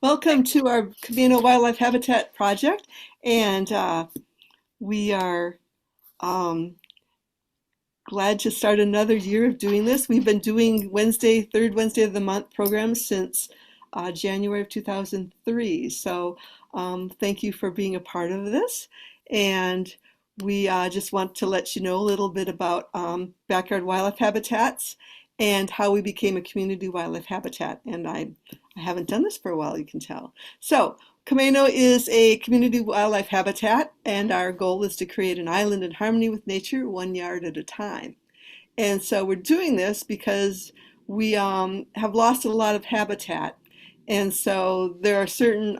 Welcome to our Camino Wildlife Habitat project, and we are um, glad to start another year of doing this. We've been doing third Wednesday of the month programs since January of 2003. So thank you for being a part of this. And we just want to let you know a little bit about backyard wildlife habitats and how we became a community wildlife habitat. And I haven't done this for a while, you can tell. So Camino is a community wildlife habitat, and our goal is to create an island in harmony with nature, 1 yard at a time. And so we're doing this because we have lost a lot of habitat. And so there are certain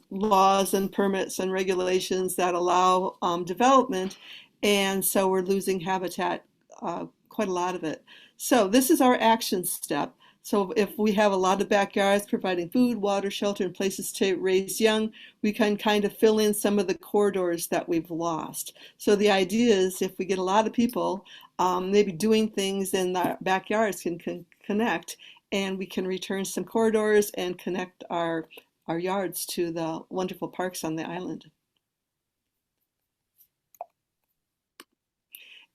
laws and permits and regulations that allow development. And so we're losing habitat, quite a lot of it. So this is our action step. So if we have a lot of backyards providing food, water, shelter, and places to raise young, we can kind of fill in some of the corridors that we've lost. So the idea is if we get a lot of people maybe doing things in the backyards can connect, and we can return some corridors and connect our yards to the wonderful parks on the island.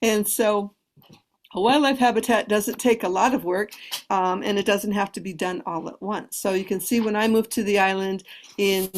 And so a wildlife habitat doesn't take a lot of work, and it doesn't have to be done all at once. So you can see when I moved to the island in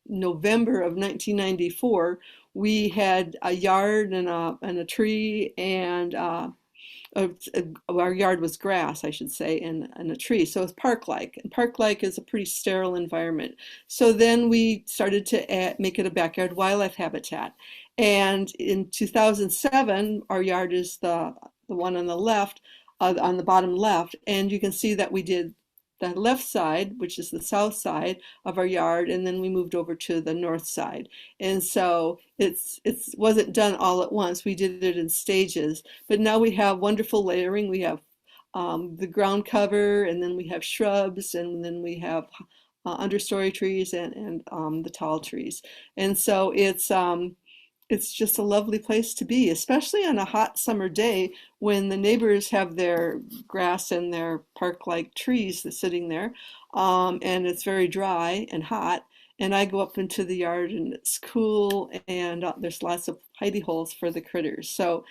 November of 1994, we had a yard and a tree, and our yard was grass, I should say, and a tree. So it's park-like, and park-like is a pretty sterile environment. So then we started to make it a backyard wildlife habitat. And in 2007, our yard is the one on the left, on the bottom left, and you can see that we did the left side, which is the south side of our yard, and then we moved over to the north side. And so it wasn't done all at once. We did it in stages, but now we have wonderful layering. We have the ground cover, and then we have shrubs, and then we have understory trees and the tall trees. And so it's just a lovely place to be, especially on a hot summer day when the neighbors have their grass and their park-like trees that's sitting there, and it's very dry and hot. And I go up into the yard and it's cool, and there's lots of hidey holes for the critters. So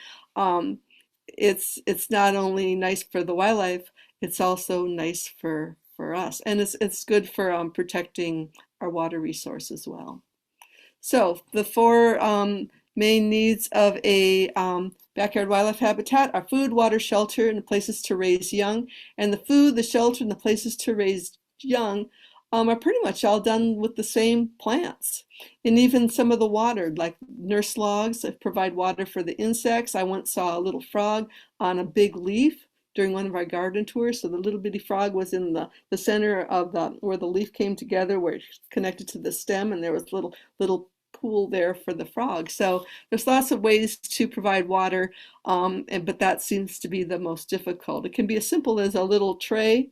it's not only nice for the wildlife, it's also nice for us, and it's good for protecting our water resource as well. So the four main needs of a backyard wildlife habitat are food, water, shelter, and the places to raise young. And the food, the shelter, and the places to raise young are pretty much all done with the same plants. And even some of the water, like nurse logs, that provide water for the insects. I once saw a little frog on a big leaf during one of our garden tours. So the little bitty frog was in the center of where the leaf came together, where it connected to the stem, and there was little pool there for the frog. So there's lots of ways to provide water, but that seems to be the most difficult. It can be as simple as a little tray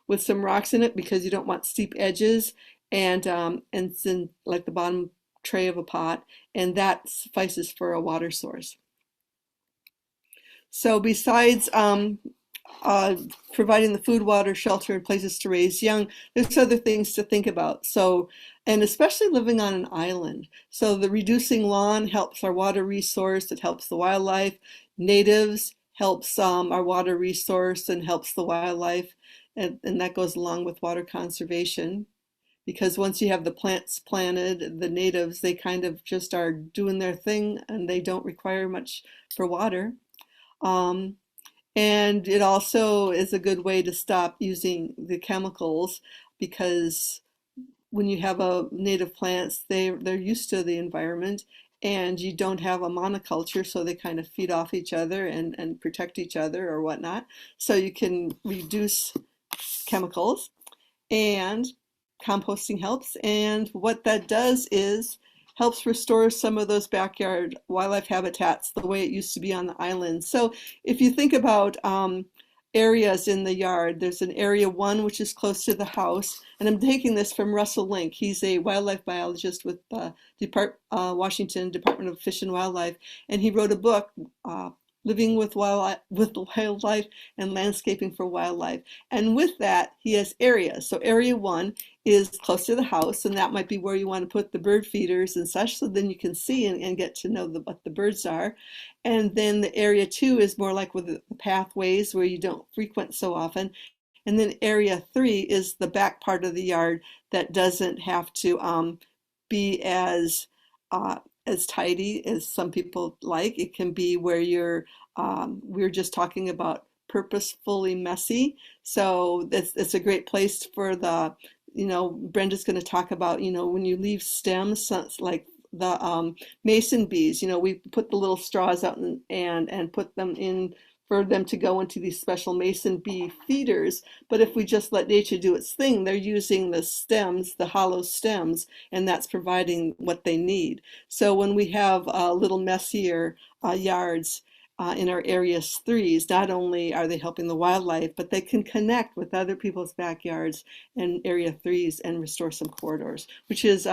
with some rocks in it because you don't want steep edges, and it's in like the bottom tray of a pot, and that suffices for a water source. So besides providing the food, water, shelter, and places to raise young, there's other things to think about. So, and especially living on an island. So the reducing lawn helps our water resource, it helps the wildlife. Natives helps our water resource and helps the wildlife. And that goes along with water conservation. Because once you have the plants planted, the natives, they kind of just are doing their thing and they don't require much for water. And it also is a good way to stop using the chemicals because when you have a native plants, they're used to the environment, and you don't have a monoculture, so they kind of feed off each other and protect each other or whatnot. So you can reduce chemicals, and composting helps. And what that does is helps restore some of those backyard wildlife habitats the way it used to be on the island. So if you think about areas in the yard, there's an area one which is close to the house, and I'm taking this from Russell Link. He's a wildlife biologist with Washington Department of Fish and Wildlife, and he wrote a book, Living with Wildlife and Landscaping for Wildlife. And with that, he has areas. So area one is close to the house, and that might be where you want to put the bird feeders and such, so then you can see and get to know what the birds are. And then the area two is more like with the pathways where you don't frequent so often. And then area three is the back part of the yard that doesn't have to be uh, as tidy as some people like. It can be where we were just talking about purposefully messy. So it's a great place for Brenda's going to talk about, when you leave stems, like the mason bees, we put the little straws out and put them in for them to go into these special mason bee feeders. But if we just let nature do its thing, they're using the stems, the hollow stems, and that's providing what they need. So when we have little messier yards in our areas threes, not only are they helping the wildlife, but they can connect with other people's backyards and area threes and restore some corridors, which is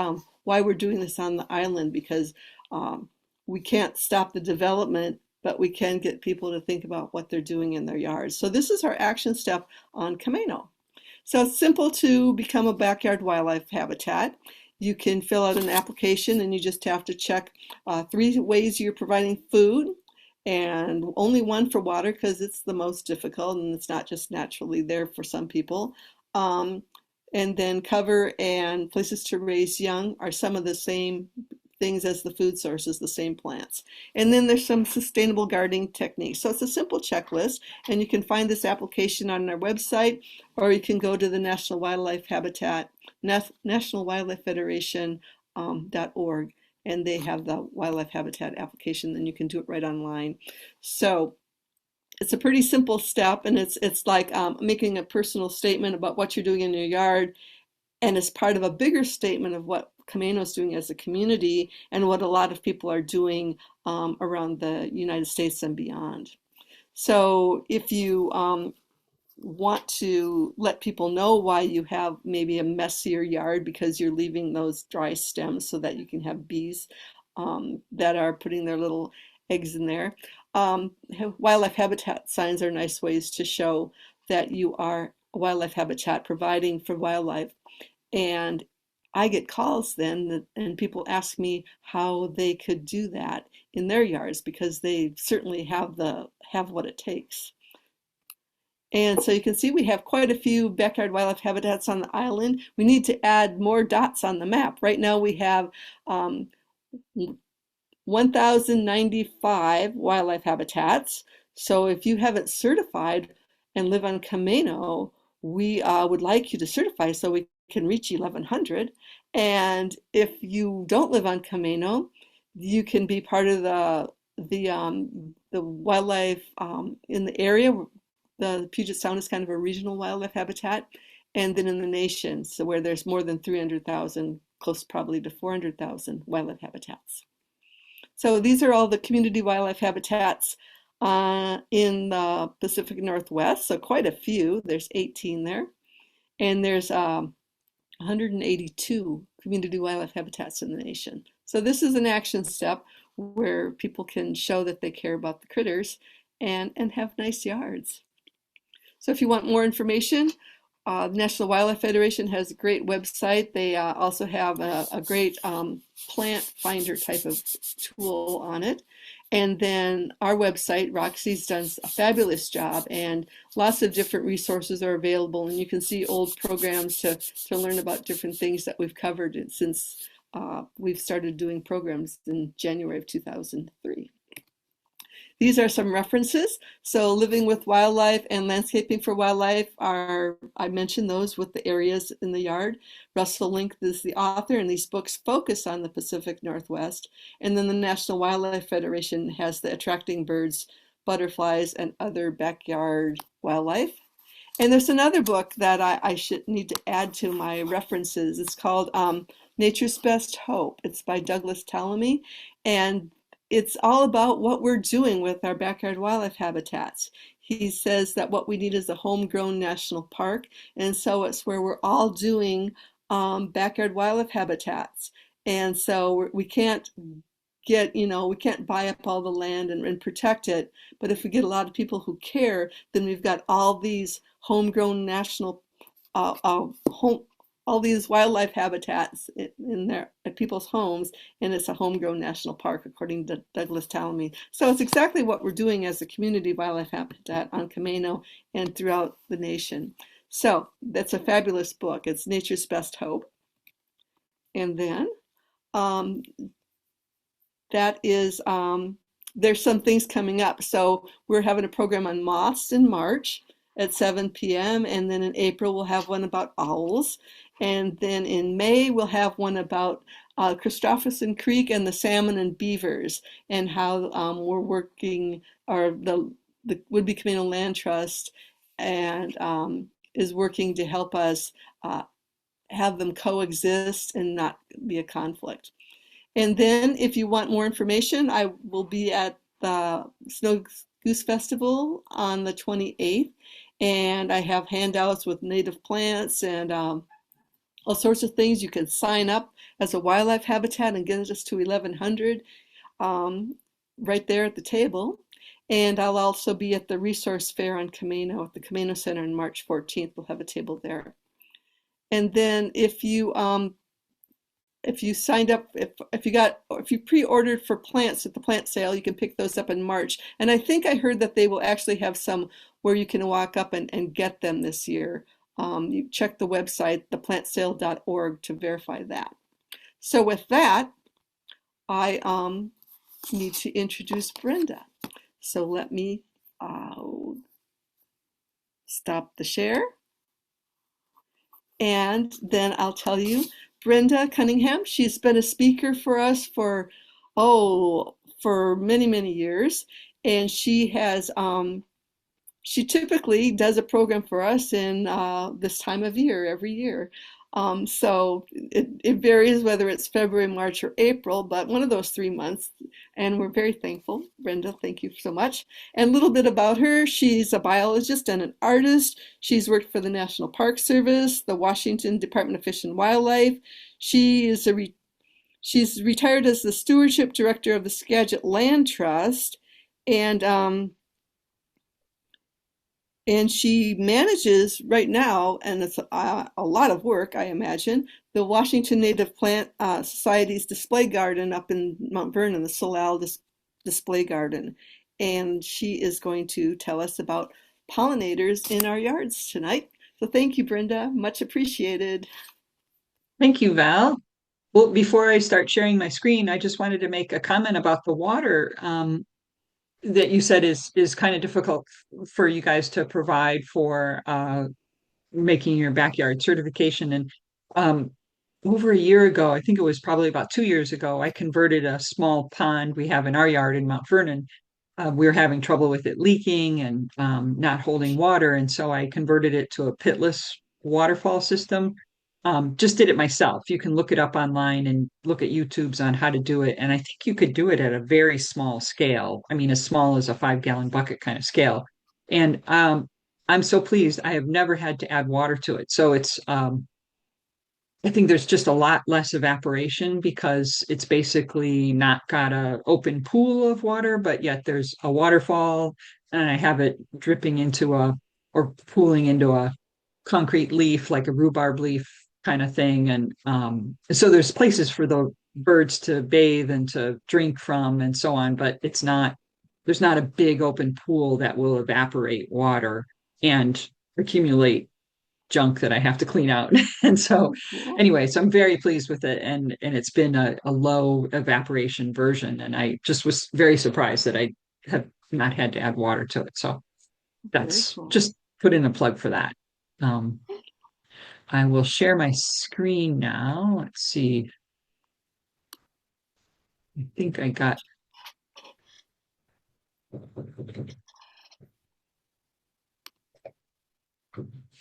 why we're doing this on the island, because we can't stop the development, but we can get people to think about what they're doing in their yards. So this is our action step on Camino. So it's simple to become a backyard wildlife habitat. You can fill out an application and you just have to check 3 ways you're providing food, and only 1 for water because it's the most difficult and it's not just naturally there for some people. And then cover and places to raise young are some of the same things as the food sources, the same plants. And then there's some sustainable gardening techniques. So it's a simple checklist, and you can find this application on our website, or you can go to the National Wildlife Habitat, National Wildlife Federation .org, and they have the wildlife habitat application, and you can do it right online. So it's a pretty simple step, and it's like making a personal statement about what you're doing in your yard, and it's part of a bigger statement of what Camino is doing as a community and what a lot of people are doing around the United States and beyond. So if you want to let people know why you have maybe a messier yard because you're leaving those dry stems so that you can have bees that are putting their little eggs in there. Wildlife habitat signs are nice ways to show that you are a wildlife habitat providing for wildlife. And I get calls then, and people ask me how they could do that in their yards because they certainly have what it takes. And so you can see we have quite a few backyard wildlife habitats on the island. We need to add more dots on the map. Right now we have 1,095 wildlife habitats. So if you haven't certified and live on Camino, we would like you to certify so we can reach 1,100. And if you don't live on Camino, you can be part of the wildlife in the area. The Puget Sound is kind of a regional wildlife habitat, and then in the nation, so where there's more than 300,000, close probably to 400,000 wildlife habitats. So these are all the community wildlife habitats in the Pacific Northwest, so quite a few. There's 18 there, and there's 182 community wildlife habitats in the nation. So this is an action step where people can show that they care about the critters and have nice yards. So if you want more information, the National Wildlife Federation has a great website. They also have a great plant finder type of tool on it. And then our website, Roxy's done a fabulous job, and lots of different resources are available. And you can see old programs to learn about different things that we've covered since we've started doing programs in January of 2003. These are some references. So Living with Wildlife and Landscaping for Wildlife I mentioned those with the areas in the yard. Russell Link is the author, and these books focus on the Pacific Northwest. And then the National Wildlife Federation has the Attracting Birds, Butterflies, and Other Backyard Wildlife. And there's another book that I should need to add to my references. It's called Nature's Best Hope. It's by Douglas Tallamy, and it's all about what we're doing with our backyard wildlife habitats. He says that what we need is a homegrown national park, and so it's where we're all doing backyard wildlife habitats. And so we can't we can't buy up all the land and protect it, but if we get a lot of people who care, then we've got all these homegrown national all these wildlife habitats in their at people's homes, and it's a homegrown national park, according to Douglas Talamy. So it's exactly what we're doing as a community wildlife habitat on Camino and throughout the nation. So that's a fabulous book. It's Nature's Best Hope. And then um, that is there's some things coming up. So we're having a program on moths in March at 7 p.m. And then in April, we'll have one about owls. And then in May, we'll have one about Christopherson Creek and the salmon and beavers, and how we're working, or the Would-Be Camino Land Trust and is working to help us have them coexist and not be a conflict. And then if you want more information, I will be at the Snow Goose Festival on the 28th. And I have handouts with native plants and all sorts of things. You can sign up as a wildlife habitat and get us to 1100 right there at the table. And I'll also be at the Resource Fair on Camino at the Camino Center on March 14th. We'll have a table there. And then if you signed up, if you pre-ordered for plants at the plant sale, you can pick those up in March. And I think I heard that they will actually have some where you can walk up and get them this year. You check the website, theplantsale.org, to verify that. So with that, I need to introduce Brenda. So let me stop the share. And then I'll tell you, Brenda Cunningham, she's been a speaker for us for many, many years. And she has she typically does a program for us in this time of year, every year. So it varies whether it's February, March, or April, but one of those 3 months. And we're very thankful. Brenda, thank you so much. And a little bit about her. She's a biologist and an artist. She's worked for the National Park Service, the Washington Department of Fish and Wildlife. She's retired as the Stewardship Director of the Skagit Land Trust. And she manages right now, and it's a lot of work, I imagine, the Washington Native Plant Society's display garden up in Mount Vernon, the Salal Display Garden. And she is going to tell us about pollinators in our yards tonight. So thank you, Brenda. Much appreciated. Thank you, Val. Well, before I start sharing my screen, I just wanted to make a comment about the water that you said is kind of difficult for you guys to provide for making your backyard certification. And um, over a year ago, I think it was probably about 2 years ago, I converted a small pond we have in our yard in Mount Vernon. We were having trouble with it leaking and not holding water. And so I converted it to a pitless waterfall system. Just did it myself. You can look it up online and look at YouTubes on how to do it. And I think you could do it at a very small scale. I mean, as small as a 5-gallon bucket kind of scale. And I'm so pleased. I have never had to add water to it. So I think there's just a lot less evaporation because it's basically not got a open pool of water, but yet there's a waterfall, and I have it dripping into or pooling into a concrete leaf, like a rhubarb leaf kind of thing. And so there's places for the birds to bathe and to drink from and so on, but there's not a big open pool that will evaporate water and accumulate junk that I have to clean out. And so Cool. anyway, so I'm very pleased with it. And it's been a low evaporation version. And I just was very surprised that I have not had to add water to it. So Very that's cool. just put in a plug for that. Um, I will share my screen now. Let's see. I think I got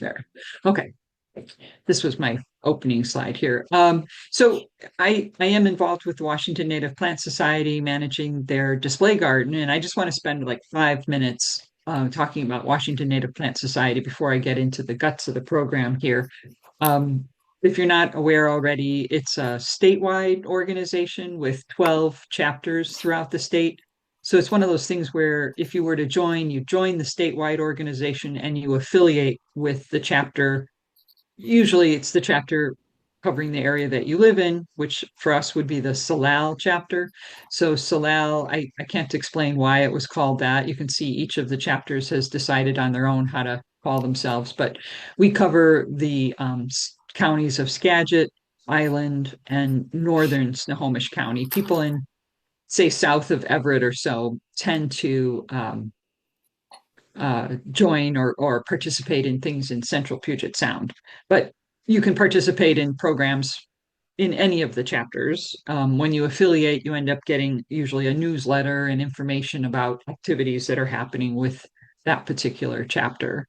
there. Okay. This was my opening slide here. So I am involved with the Washington Native Plant Society, managing their display garden, and I just want to spend like 5 minutes talking about Washington Native Plant Society before I get into the guts of the program here. Um, if you're not aware already, it's a statewide organization with 12 chapters throughout the state. So it's one of those things where if you were to join, you join the statewide organization and you affiliate with the chapter usually it's the chapter covering the area that you live in, which for us would be the Salal chapter. So Salal, I can't explain why it was called that. You can see each of the chapters has decided on their own how to call themselves, but we cover the counties of Skagit, Island, and northern Snohomish County. People in, say, south of Everett or so tend to join or participate in things in central Puget Sound. But you can participate in programs in any of the chapters. When you affiliate, you end up getting usually a newsletter and information about activities that are happening with that particular chapter.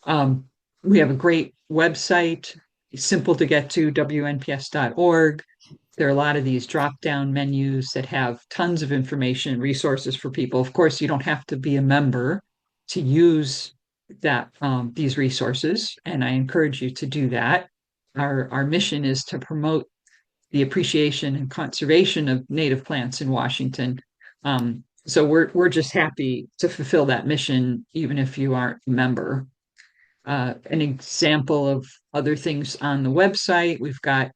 Um, we have a great website, simple to get to, wnps.org. There are a lot of these drop down menus that have tons of information and resources for people. Of course, you don't have to be a member to use that these resources, and I encourage you to do that. Our mission is to promote the appreciation and conservation of native plants in Washington. So we're just happy to fulfill that mission, even if you aren't a member. An example of other things on the website, we've got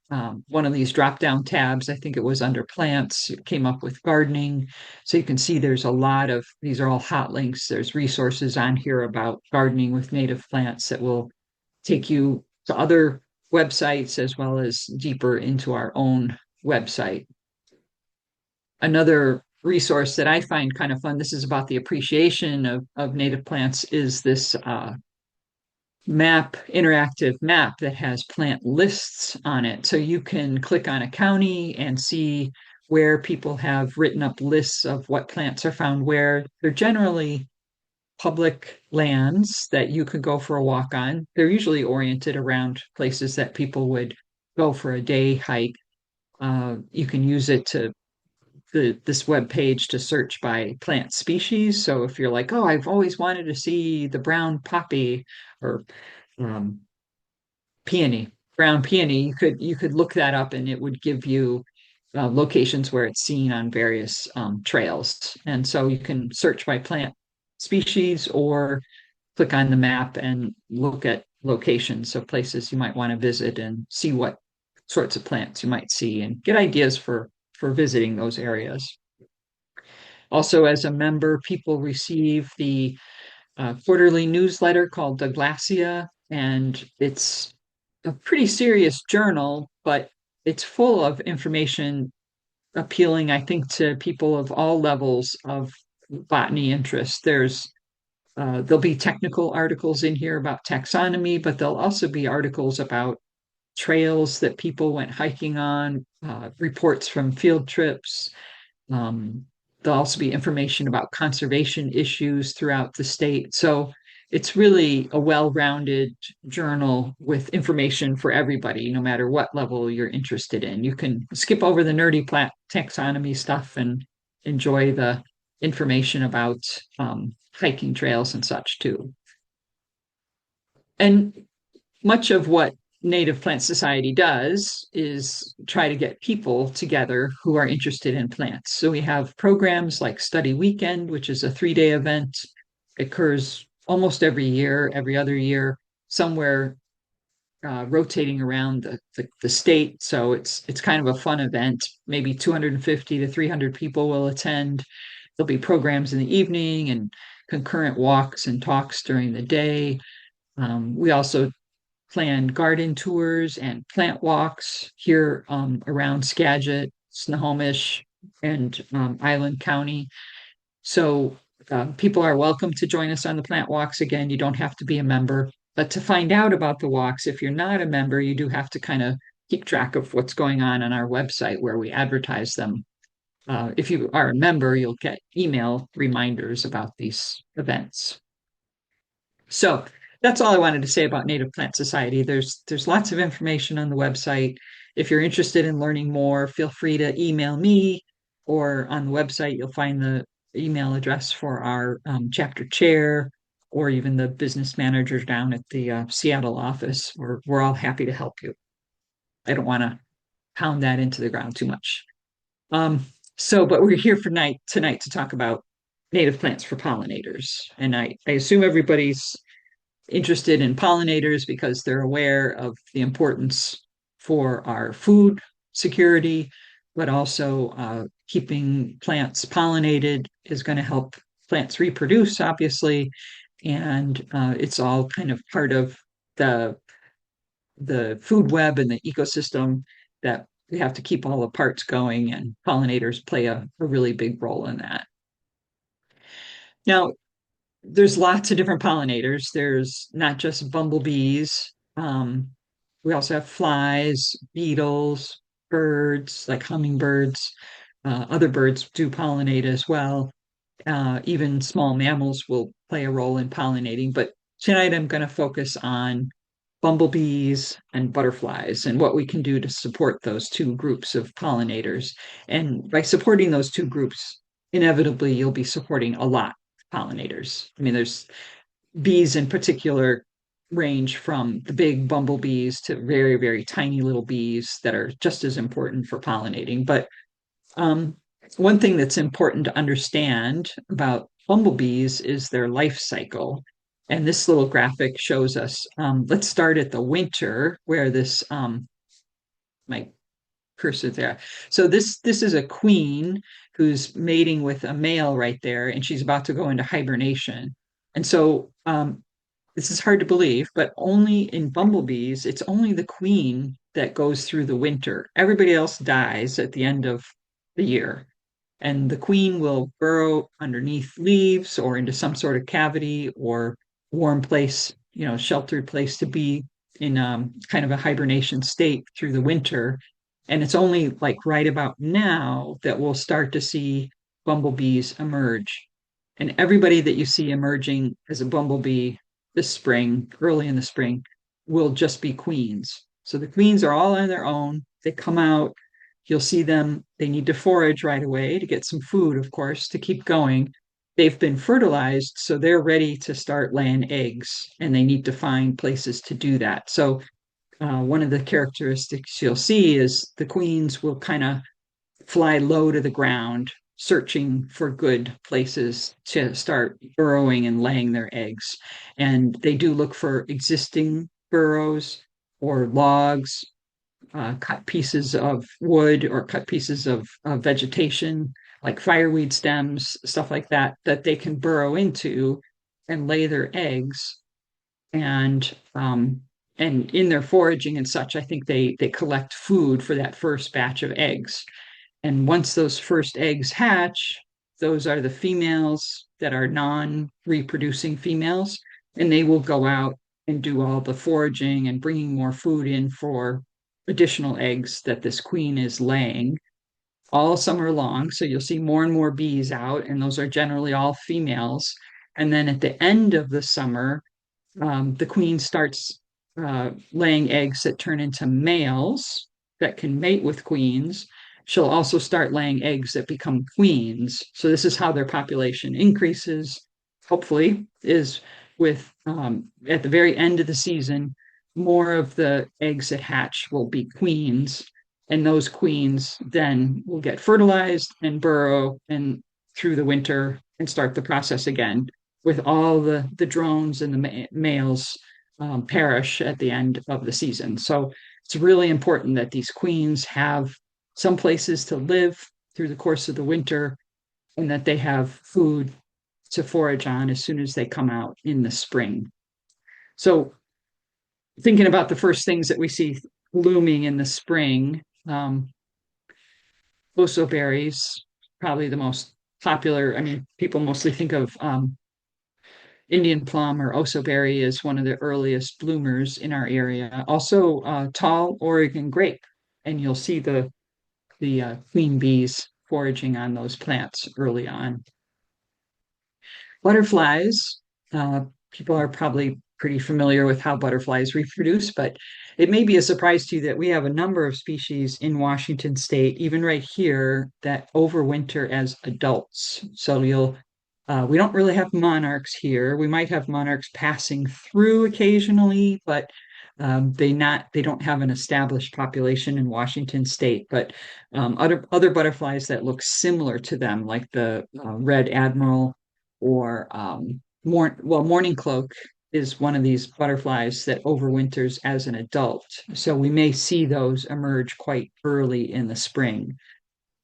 one of these drop down tabs. I think it was under plants. It came up with gardening. So you can see there's a lot of these are all hot links. There's resources on here about gardening with native plants that will take you to other websites as well as deeper into our own website. Another resource that I find kind of fun, this is about the appreciation of native plants, is this interactive map that has plant lists on it. So you can click on a county and see where people have written up lists of what plants are found where. They're generally public lands that you could go for a walk on. They're usually oriented around places that people would go for a day hike. You can use it to this web page to search by plant species. So if you're like, oh, I've always wanted to see the brown poppy or um, peony, brown peony, you could look that up and it would give you locations where it's seen on various trails. And so you can search by plant species or click on the map and look at locations of places you might want to visit and see what sorts of plants you might see and get ideas for visiting those areas. Also, as a member, people receive the quarterly newsletter called Douglasia, and it's a pretty serious journal, but it's full of information appealing, I think, to people of all levels of botany interest. There'll be technical articles in here about taxonomy, but there'll also be articles about trails that people went hiking on, reports from field trips. Um, there'll also be information about conservation issues throughout the state. So it's really a well-rounded journal with information for everybody, no matter what level you're interested in. You can skip over the nerdy taxonomy stuff and enjoy the information about hiking trails and such too. And much of what Native Plant Society does is try to get people together who are interested in plants. So we have programs like Study Weekend, which is a 3-day event. It occurs almost every year, every other year, somewhere rotating around the state. So it's kind of a fun event. Maybe 250 to 300 people will attend. There'll be programs in the evening and concurrent walks and talks during the day. We also plan garden tours and plant walks here around Skagit, Snohomish, and Island County. So people are welcome to join us on the plant walks. Again, you don't have to be a member. But to find out about the walks, if you're not a member, you do have to kind of keep track of what's going on our website where we advertise them. If you are a member, you'll get email reminders about these events. So that's all I wanted to say about Native Plant Society. There's lots of information on the website. If you're interested in learning more, feel free to email me, or on the website you'll find the email address for our chapter chair or even the business manager down at the Seattle office. We're all happy to help you. I don't want to pound that into the ground too much. But we're here for tonight to talk about native plants for pollinators. And I assume everybody's interested in pollinators because they're aware of the importance for our food security, but also keeping plants pollinated is going to help plants reproduce, obviously, and it's all kind of part of the the food web and the ecosystem that we have to keep all the parts going, and pollinators play a really big role in that. Now, there's lots of different pollinators. There's not just bumblebees. We also have flies, beetles, birds like hummingbirds. Other birds do pollinate as well. Even small mammals will play a role in pollinating. But tonight I'm going to focus on bumblebees and butterflies and what we can do to support those two groups of pollinators. And by supporting those two groups, inevitably you'll be supporting a lot of pollinators. I mean, there's bees in particular range from the big bumblebees to very, very tiny little bees that are just as important for pollinating. But um, one thing that's important to understand about bumblebees is their life cycle. And this little graphic shows us, let's start at the winter where my cursor there. So this is a queen who's mating with a male right there, and she's about to go into hibernation. And so this is hard to believe, but only in bumblebees, it's only the queen that goes through the winter. Everybody else dies at the end of the year. And the queen will burrow underneath leaves or into some sort of cavity or warm place, sheltered place to be in kind of a hibernation state through the winter. And it's only like right about now that we'll start to see bumblebees emerge. And everybody that you see emerging as a bumblebee this spring, early in the spring, will just be queens. So the queens are all on their own. They come out. You'll see them. They need to forage right away to get some food, of course, to keep going. They've been fertilized, so they're ready to start laying eggs, and they need to find places to do that. So one of the characteristics you'll see is the queens will kind of fly low to the ground, searching for good places to start burrowing and laying their eggs. And they do look for existing burrows or logs, cut pieces of wood or cut pieces of vegetation like fireweed stems, stuff like that, that they can burrow into and lay their eggs. And in their foraging and such, I think they collect food for that first batch of eggs. And once those first eggs hatch, those are the females that are non-reproducing females, and they will go out and do all the foraging and bringing more food in for additional eggs that this queen is laying all summer long. So you'll see more and more bees out, and those are generally all females. And then at the end of the summer, the queen starts laying eggs that turn into males that can mate with queens. She'll also start laying eggs that become queens. So this is how their population increases, hopefully, is with at the very end of the season, more of the eggs that hatch will be queens. And those queens then will get fertilized and burrow and through the winter and start the process again with all the drones and the males perish at the end of the season. So it's really important that these queens have some places to live through the course of the winter and that they have food to forage on as soon as they come out in the spring. So thinking about the first things that we see blooming in the spring, oso berries, probably the most popular. I mean, people mostly think of Indian plum or osoberry is one of the earliest bloomers in our area. Also, tall Oregon grape, and you'll see the queen bees foraging on those plants early on. Butterflies, people are probably pretty familiar with how butterflies reproduce, but it may be a surprise to you that we have a number of species in Washington state, even right here, that overwinter as adults. So we don't really have monarchs here. We might have monarchs passing through occasionally, but they don't have an established population in Washington state. But other butterflies that look similar to them, like the red admiral or morning cloak, is one of these butterflies that overwinters as an adult. So we may see those emerge quite early in the spring.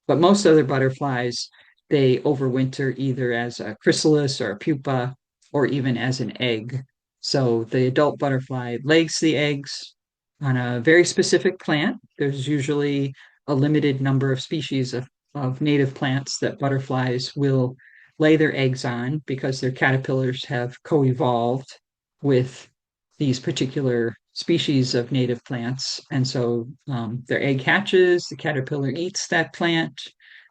But most other butterflies, they overwinter either as a chrysalis or a pupa or even as an egg. So the adult butterfly lays the eggs on a very specific plant. There's usually a limited number of species of native plants that butterflies will lay their eggs on because their caterpillars have co-evolved with these particular species of native plants. And so their egg hatches, the caterpillar eats that plant,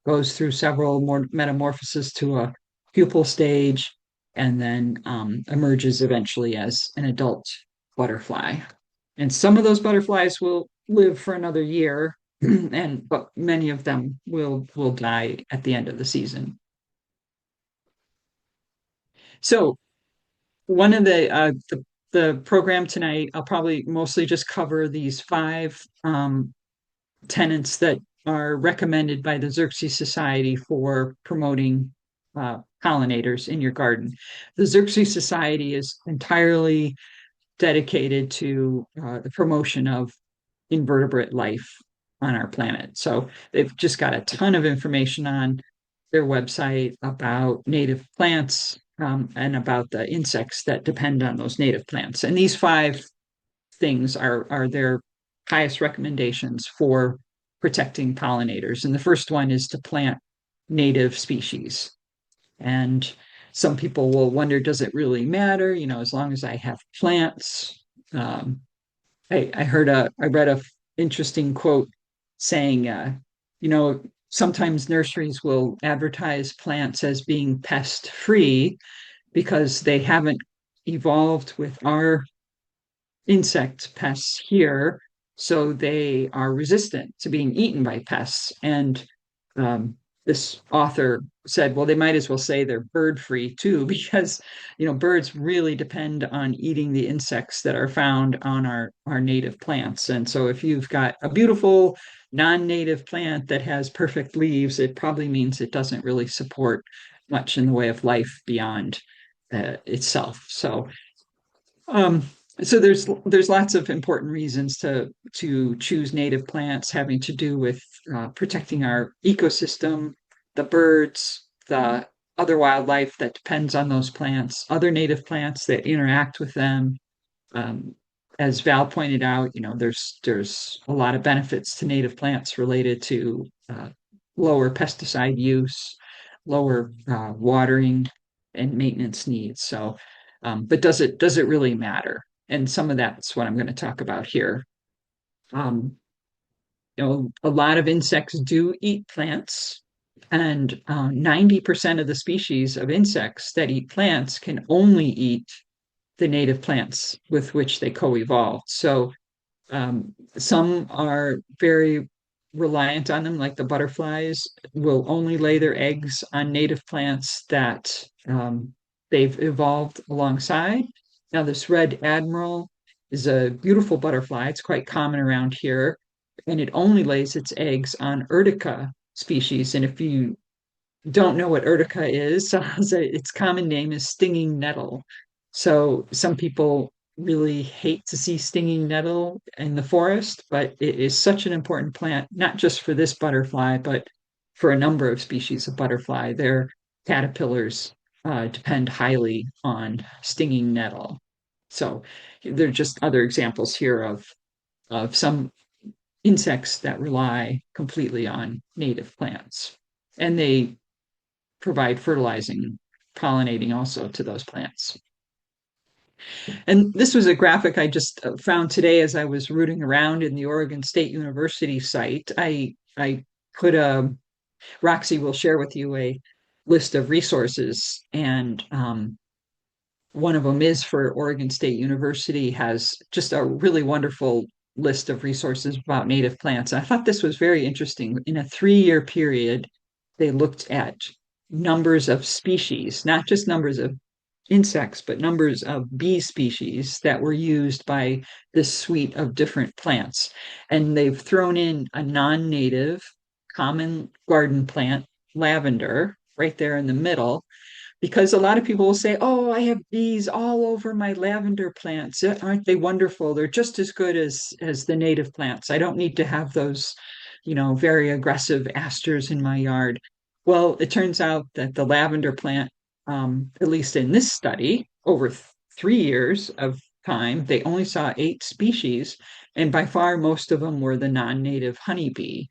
goes through several more metamorphoses to a pupal stage, and then emerges eventually as an adult butterfly. And some of those butterflies will live for another year, and but many of them will die at the end of the season. So one of the program tonight, I'll probably mostly just cover these five tenets that are recommended by the Xerxes Society for promoting pollinators in your garden. The Xerxes Society is entirely dedicated to the promotion of invertebrate life on our planet. So they've just got a ton of information on their website about native plants and about the insects that depend on those native plants. And these five things are their highest recommendations for protecting pollinators. And the first one is to plant native species. And some people will wonder, does it really matter? You know, as long as I have plants. I read a interesting quote saying, you know, sometimes nurseries will advertise plants as being pest free because they haven't evolved with our insect pests here, so they are resistant to being eaten by pests. And this author said, well, they might as well say they're bird free too, because birds really depend on eating the insects that are found on our native plants. And so if you've got a beautiful non-native plant that has perfect leaves, it probably means it doesn't really support much in the way of life beyond itself. Um, so there's lots of important reasons to choose native plants having to do with protecting our ecosystem, the birds, the other wildlife that depends on those plants, other native plants that interact with them. Um, as Val pointed out, there's a lot of benefits to native plants related to lower pesticide use, lower watering and maintenance needs. So, but does it really matter? And some of that's what I'm going to talk about here. Um, a lot of insects do eat plants, and 90% of the species of insects that eat plants can only eat the native plants with which they co-evolved. So some are very reliant on them, like the butterflies will only lay their eggs on native plants that they've evolved alongside. Now, this red admiral is a beautiful butterfly. It's quite common around here, and it only lays its eggs on Urtica species. And if you don't know what urtica is, so its common name is stinging nettle. So some people really hate to see stinging nettle in the forest, but it is such an important plant, not just for this butterfly, but for a number of species of butterfly. Their caterpillars depend highly on stinging nettle. So there are just other examples here of some insects that rely completely on native plants. And they provide fertilizing, pollinating also to those plants. And this was a graphic I just found today as I was rooting around in the Oregon State University site. I put Roxy will share with you a list of resources, and one of them is for Oregon State University, has just a really wonderful list of resources about native plants. I thought this was very interesting. In a 3-year period, they looked at numbers of species, not just numbers of insects, but numbers of bee species that were used by this suite of different plants. And they've thrown in a non-native common garden plant, lavender, right there in the middle. because a lot of people will say, "Oh, I have bees all over my lavender plants. Aren't they wonderful? They're just as good as the native plants. I don't need to have those, very aggressive asters in my yard." Well, it turns out that the lavender plant, at least in this study, over 3 years of time, they only saw 8 species, and by far most of them were the non-native honeybee.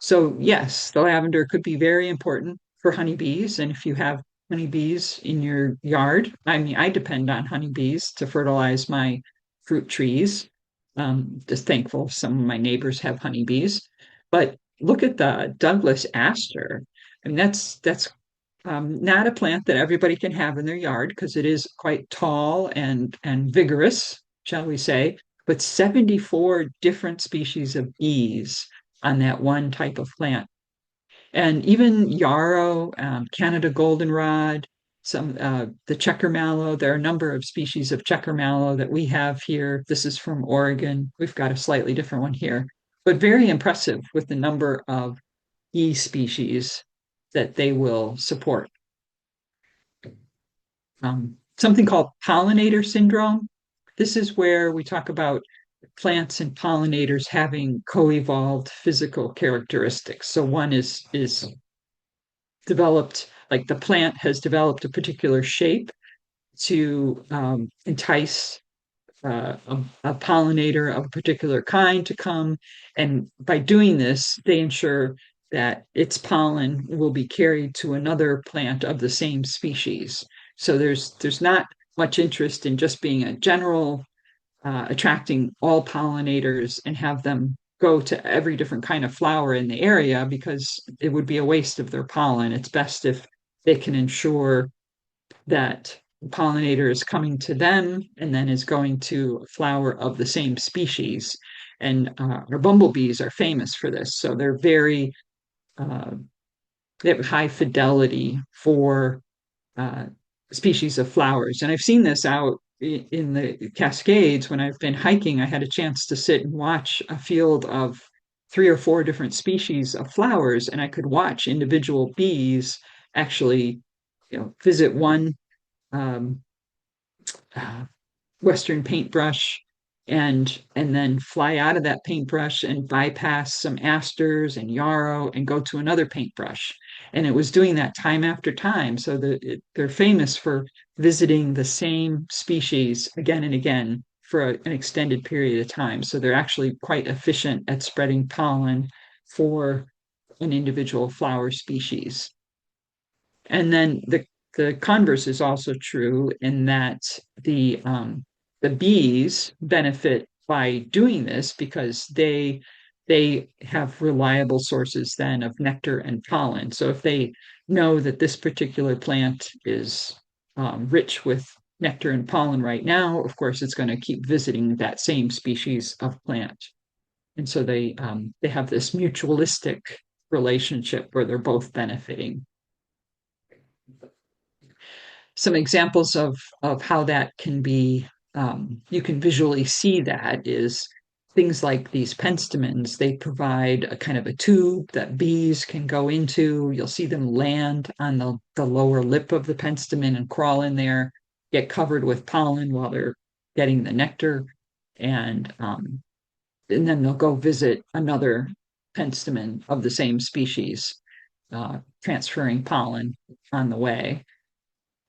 So yes, the lavender could be very important for honeybees. And if you have honeybees in your yard, I mean, I depend on honeybees to fertilize my fruit trees. Just thankful some of my neighbors have honeybees. But look at the Douglas aster. I mean, that's not a plant that everybody can have in their yard because it is quite tall and vigorous, shall we say. But 74 different species of bees on that one type of plant. And even yarrow, Canada goldenrod, the checker mallow. There are a number of species of checker mallow that we have here. This is from Oregon. We've got a slightly different one here, but very impressive with the number of bee species that they will support. Something called pollinator syndrome. This is where we talk about plants and pollinators having co-evolved physical characteristics. So one is developed, like the plant has developed a particular shape to entice a pollinator of a particular kind to come. And by doing this, they ensure that its pollen will be carried to another plant of the same species. So there's not much interest in just being a general attracting all pollinators and have them go to every different kind of flower in the area because it would be a waste of their pollen. It's best if they can ensure that pollinator is coming to them and then is going to a flower of the same species. And our bumblebees are famous for this. So uh, they have high fidelity for uh, species of flowers. And I've seen this out in the Cascades when I've been hiking. I had a chance to sit and watch a field of 3 or 4 different species of flowers, and I could watch individual bees actually, visit one um, uh, Western paintbrush and then fly out of that paintbrush and bypass some asters and yarrow and go to another paintbrush. And it was doing that time after time. So they're famous for visiting the same species again and again for an extended period of time. So they're actually quite efficient at spreading pollen for an individual flower species. And then the converse is also true in that the bees benefit by doing this because they have reliable sources then of nectar and pollen. So if they know that this particular plant is rich with nectar and pollen right now, of course, it's going to keep visiting that same species of plant. And so they have this mutualistic relationship where they're both benefiting. Some examples of how that can be you can visually see that is things like these penstemons. They provide a kind of a tube that bees can go into. You'll see them land on the lower lip of the penstemon and crawl in there, get covered with pollen while they're getting the nectar, and and then they'll go visit another penstemon of the same species, transferring pollen on the way.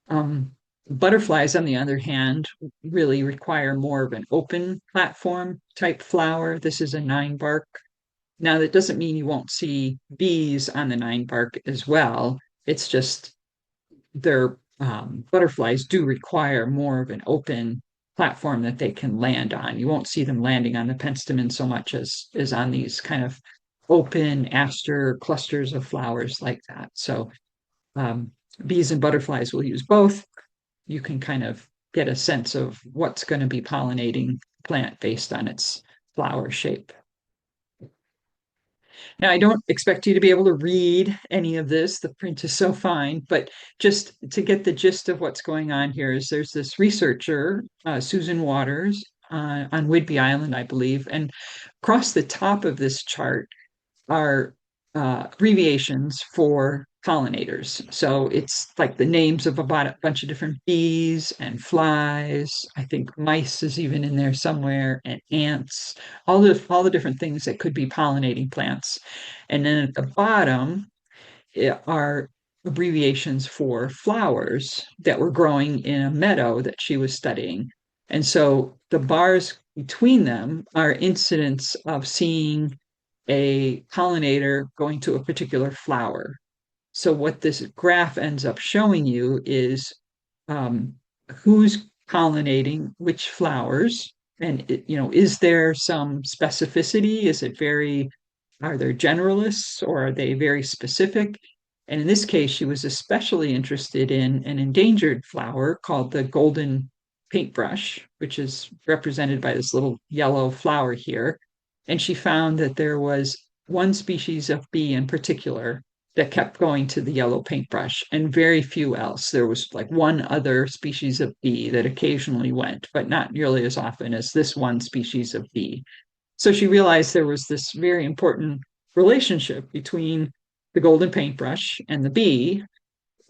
Um, Butterflies, on the other hand, really require more of an open platform type flower. This is a 9 bark. Now, that doesn't mean you won't see bees on the 9 bark as well. It's just their butterflies do require more of an open platform that they can land on. You won't see them landing on the penstemon so much as on these kind of open aster clusters of flowers like that. So um, bees and butterflies will use both. You can kind of get a sense of what's going to be pollinating the plant based on its flower shape. Now, I don't expect you to be able to read any of this. The print is so fine, but just to get the gist of what's going on here is there's this researcher, Susan Waters, on Whidbey Island, I believe, and across the top of this chart are abbreviations for pollinators. So it's like the names of about a bunch of different bees and flies. I think mice is even in there somewhere, and ants, all the different things that could be pollinating plants. And then at the bottom are abbreviations for flowers that were growing in a meadow that she was studying. And so the bars between them are incidents of seeing a pollinator going to a particular flower. So what this graph ends up showing you is um, who's pollinating which flowers, and is there some specificity? Are there generalists or are they very specific? And in this case, she was especially interested in an endangered flower called the golden paintbrush, which is represented by this little yellow flower here. And she found that there was one species of bee in particular that kept going to the yellow paintbrush and very few else. There was like one other species of bee that occasionally went, but not nearly as often as this one species of bee. So she realized there was this very important relationship between the golden paintbrush and the bee.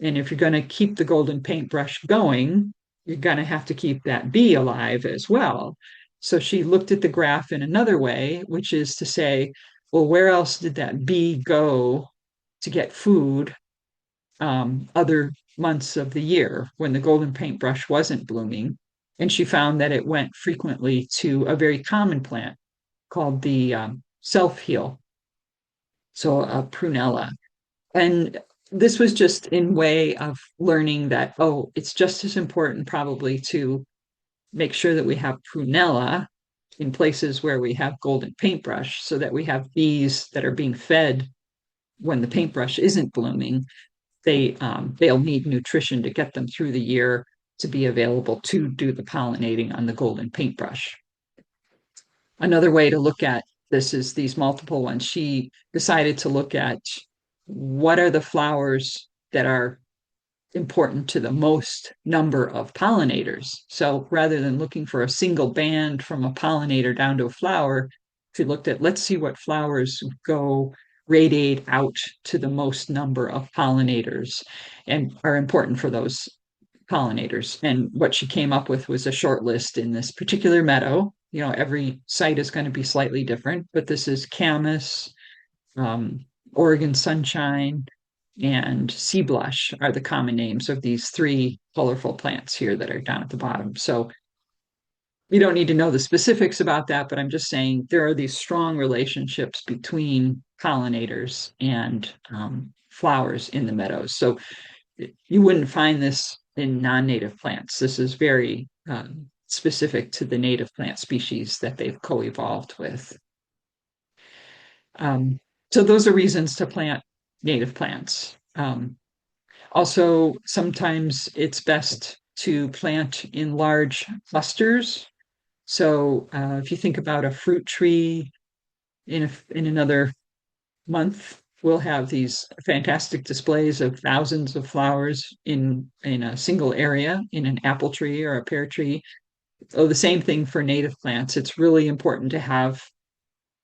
And if you're going to keep the golden paintbrush going, you're going to have to keep that bee alive as well. So she looked at the graph in another way, which is to say, well, where else did that bee go to get food other months of the year when the golden paintbrush wasn't blooming? And she found that it went frequently to a very common plant called the self heal, so a prunella. And this was just in way of learning that, oh, it's just as important probably to make sure that we have prunella in places where we have golden paintbrush so that we have bees that are being fed when the paintbrush isn't blooming. They'll need nutrition to get them through the year to be available to do the pollinating on the golden paintbrush. Another way to look at this is these multiple ones. She decided to look at what are the flowers that are important to the most number of pollinators. So rather than looking for a single band from a pollinator down to a flower, she looked at, let's see what flowers go radiate out to the most number of pollinators and are important for those pollinators. And what she came up with was a short list in this particular meadow. Every site is going to be slightly different, but this is camas, um, Oregon sunshine, and sea blush are the common names of these three colorful plants here that are down at the bottom. So you don't need to know the specifics about that, but I'm just saying there are these strong relationships between pollinators and flowers in the meadows. So you wouldn't find this in non-native plants. This is very specific to the native plant species that they've co-evolved with. So those are reasons to plant native plants. Also, sometimes it's best to plant in large clusters. So if you think about a fruit tree in another month, we'll have these fantastic displays of thousands of flowers in a single area in an apple tree or a pear tree. So the same thing for native plants. It's really important to have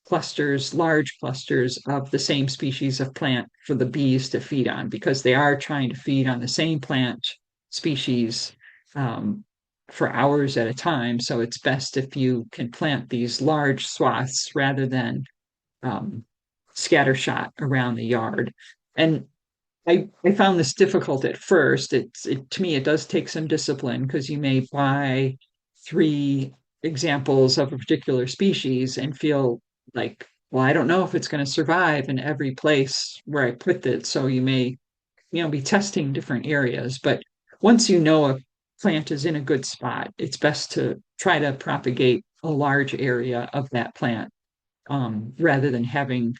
clusters, large clusters of the same species of plant for the bees to feed on because they are trying to feed on the same plant species for hours at a time. So it's best if you can plant these large swaths rather than scattershot around the yard. And I found this difficult at first. To me, it does take some discipline because you may buy 3 examples of a particular species and feel like, well, I don't know if it's going to survive in every place where I put it. So you may, be testing different areas. But once you know a plant is in a good spot, it's best to try to propagate a large area of that plant rather than having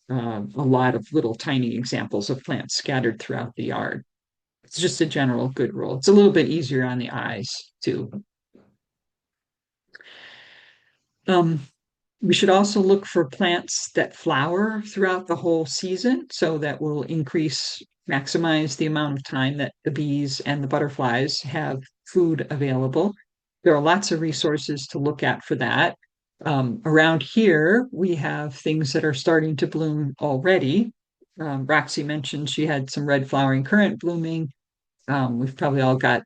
a lot of little tiny examples of plants scattered throughout the yard. It's just a general good rule. It's a little bit easier on the eyes too. Um, we should also look for plants that flower throughout the whole season, so that will maximize the amount of time that the bees and the butterflies have food available. There are lots of resources to look at for that. Around here, we have things that are starting to bloom already. Roxy mentioned she had some red flowering currant blooming. We've probably all got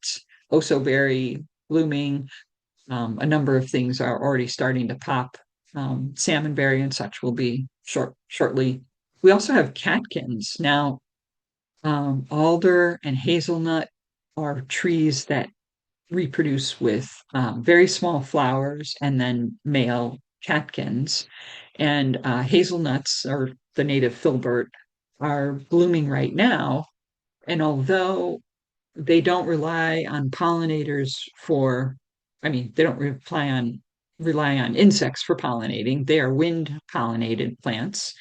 osoberry blooming. A number of things are already starting to pop. Salmonberry and such will be shortly. We also have catkins. Now, alder and hazelnut are trees that reproduce with very small flowers and then male catkins. And hazelnuts, or the native filbert, are blooming right now. And although they don't rely on pollinators for, I mean, they don't rely on insects for pollinating. They are wind pollinated plants.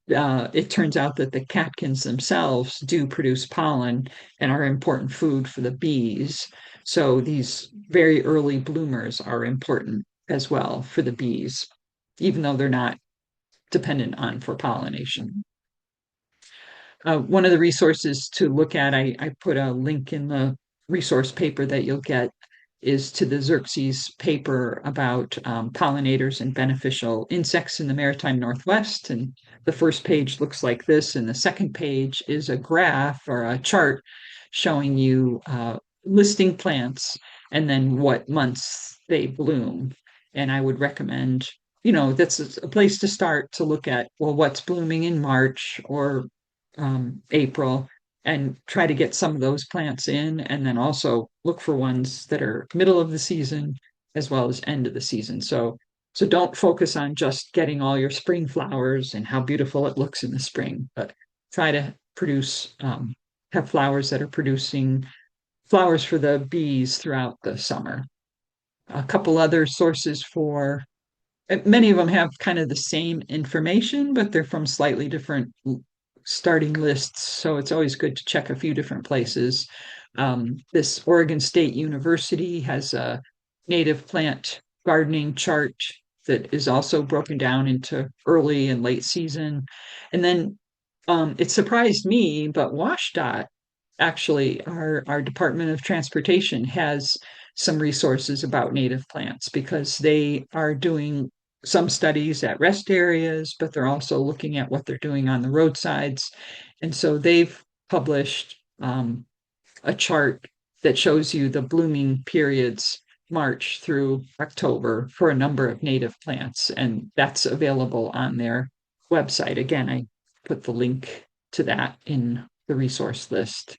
It turns out that the catkins themselves do produce pollen and are important food for the bees. So these very early bloomers are important as well for the bees, even though they're not dependent on for pollination. One of the resources to look at, I put a link in the resource paper that you'll get, is to the Xerxes paper about pollinators and beneficial insects in the maritime Northwest. And the first page looks like this, and the second page is a graph or a chart showing you listing plants and then what months they bloom. And I would recommend, that's a place to start to look at, well, what's blooming in March or April, and try to get some of those plants in, and then also look for ones that are middle of the season as well as end of the season. So don't focus on just getting all your spring flowers and how beautiful it looks in the spring, but try to have flowers that are producing flowers for the bees throughout the summer. A couple other sources for many of them have kind of the same information, but they're from slightly different starting lists. So it's always good to check a few different places. This Oregon State University has a native plant gardening chart that is also broken down into early and late season. And then it surprised me, but WashDOT, actually, our Department of Transportation, has some resources about native plants because they are doing some studies at rest areas, but they're also looking at what they're doing on the roadsides. And so they've published a chart that shows you the blooming periods, March through October, for a number of native plants. And that's available on their website. Again, I put the link to that in the resource list.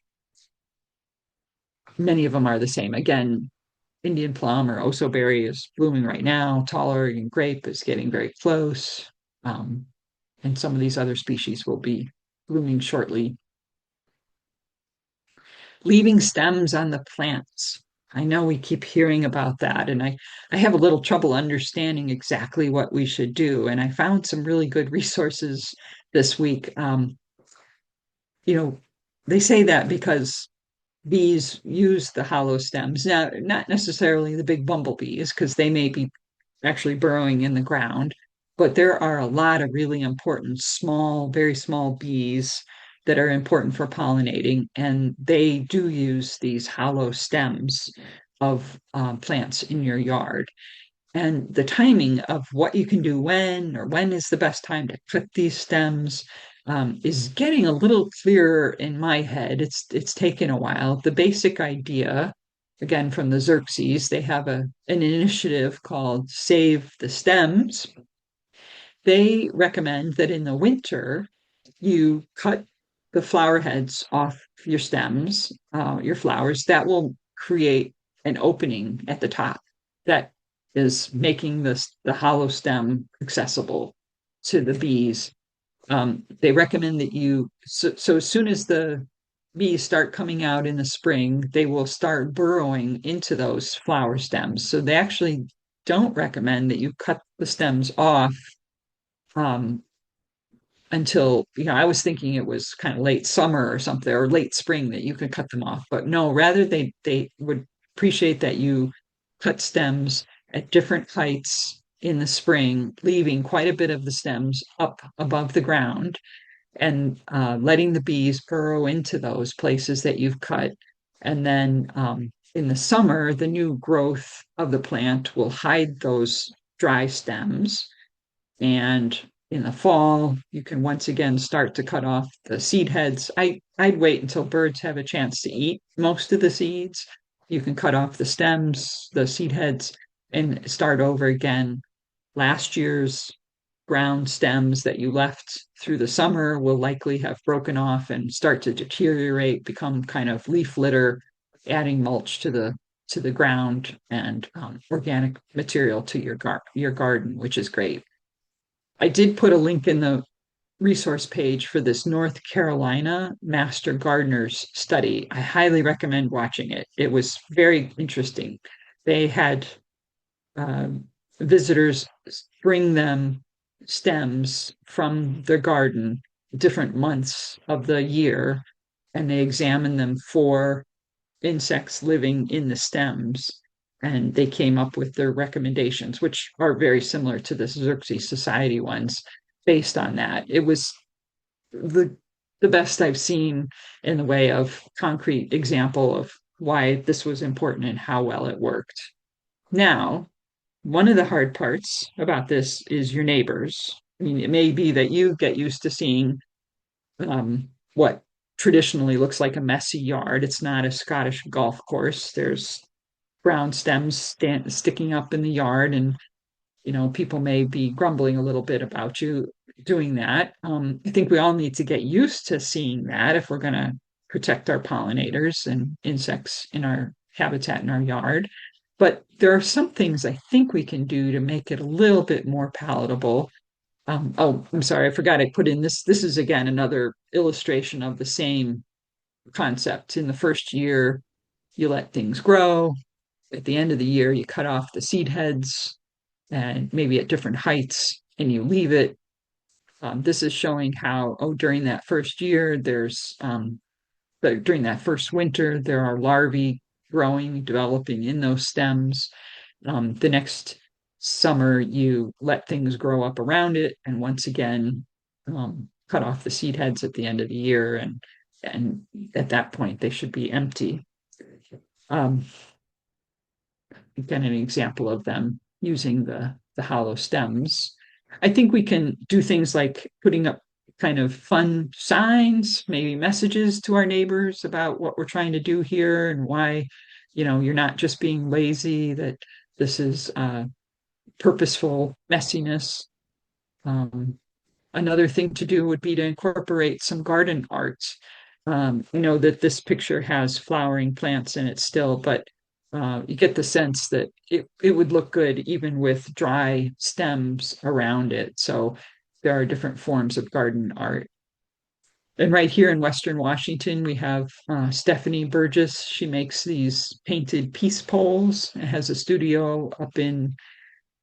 Many of them are the same. Again, Indian plum or osoberry is blooming right now. Tall Oregon grape is getting very close. Um, and some of these other species will be blooming shortly. Leaving stems on the plants. I know we keep hearing about that, and I have a little trouble understanding exactly what we should do. And I found some really good resources this week. You know, they say that because bees use the hollow stems. Now, not necessarily the big bumblebees, because they may be actually burrowing in the ground, but there are a lot of really important small, very small bees that are important for pollinating, and they do use these hollow stems of plants in your yard. And the timing of what you can do when, or when is the best time to cut these stems, is getting a little clearer in my head. It's taken a while. The basic idea, again from the Xerxes, they have an initiative called Save the Stems. They recommend that in the winter you cut the flower heads off your stems, your flowers. That will create an opening at the top that is making the hollow stem accessible to the bees. They recommend that so as soon as the bees start coming out in the spring, they will start burrowing into those flower stems. So they actually don't recommend that you cut the stems off um, until, I was thinking it was kind of late summer or something, or late spring, that you could cut them off. But no, rather they would appreciate that you cut stems at different heights in the spring, leaving quite a bit of the stems up above the ground, and letting the bees burrow into those places that you've cut. And then in the summer, the new growth of the plant will hide those dry stems, and in the fall, you can once again start to cut off the seed heads. I'd wait until birds have a chance to eat most of the seeds. You can cut off the stems, the seed heads, and start over again. Last year's ground stems that you left through the summer will likely have broken off and start to deteriorate, become kind of leaf litter, adding mulch to the ground and organic material to your garden, which is great. I did put a link in the resource page for this North Carolina Master Gardeners study. I highly recommend watching it. It was very interesting. They had um, visitors bring them stems from their garden different months of the year, and they examine them for insects living in the stems. And they came up with their recommendations, which are very similar to the Xerxes Society ones based on that. It was the the best I've seen in the way of concrete example of why this was important and how well it worked. Now, one of the hard parts about this is your neighbors. I mean, it may be that you get used to seeing what traditionally looks like a messy yard. It's not a Scottish golf course. There's brown stems sticking up in the yard, and people may be grumbling a little bit about you doing that. I think we all need to get used to seeing that if we're going to protect our pollinators and insects in our habitat in our yard. But there are some things I think we can do to make it a little bit more palatable. Oh, I'm sorry, I forgot I put in this. This is again another illustration of the same concept. In the first year, you let things grow. At the end of the year, you cut off the seed heads and maybe at different heights, and you leave it. This is showing how, during that first year, but during that first winter, there are larvae growing, developing in those stems. The next summer, you let things grow up around it, and once again, cut off the seed heads at the end of the year, and at that point, they should be empty. Um, Again, an example of them using the hollow stems. I think we can do things like putting up kind of fun signs, maybe messages to our neighbors about what we're trying to do here and why, you're not just being lazy, that this is purposeful messiness. Um, Another thing to do would be to incorporate some garden art. I know that this picture has flowering plants in it still, but you get the sense that it would look good even with dry stems around it. So there are different forms of garden art. And right here in Western Washington, we have Stephanie Burgess. She makes these painted peace poles and has a studio up in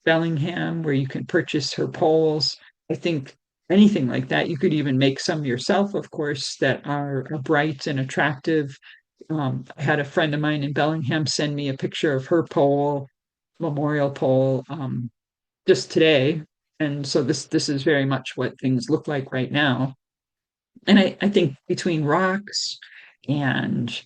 Bellingham where you can purchase her poles. I think anything like that, you could even make some yourself, of course, that are bright and attractive. I had a friend of mine in Bellingham send me a picture of her pole, memorial pole, just today. And so this is very much what things look like right now. And I think between rocks and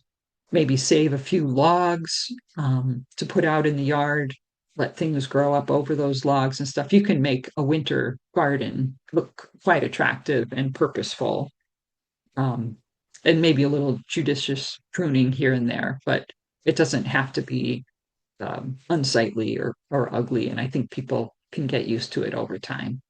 maybe save a few logs to put out in the yard, let things grow up over those logs and stuff, you can make a winter garden look quite attractive and purposeful. Um, and maybe a little judicious pruning here and there, but it doesn't have to be unsightly or ugly. And I think people can get used to it over time.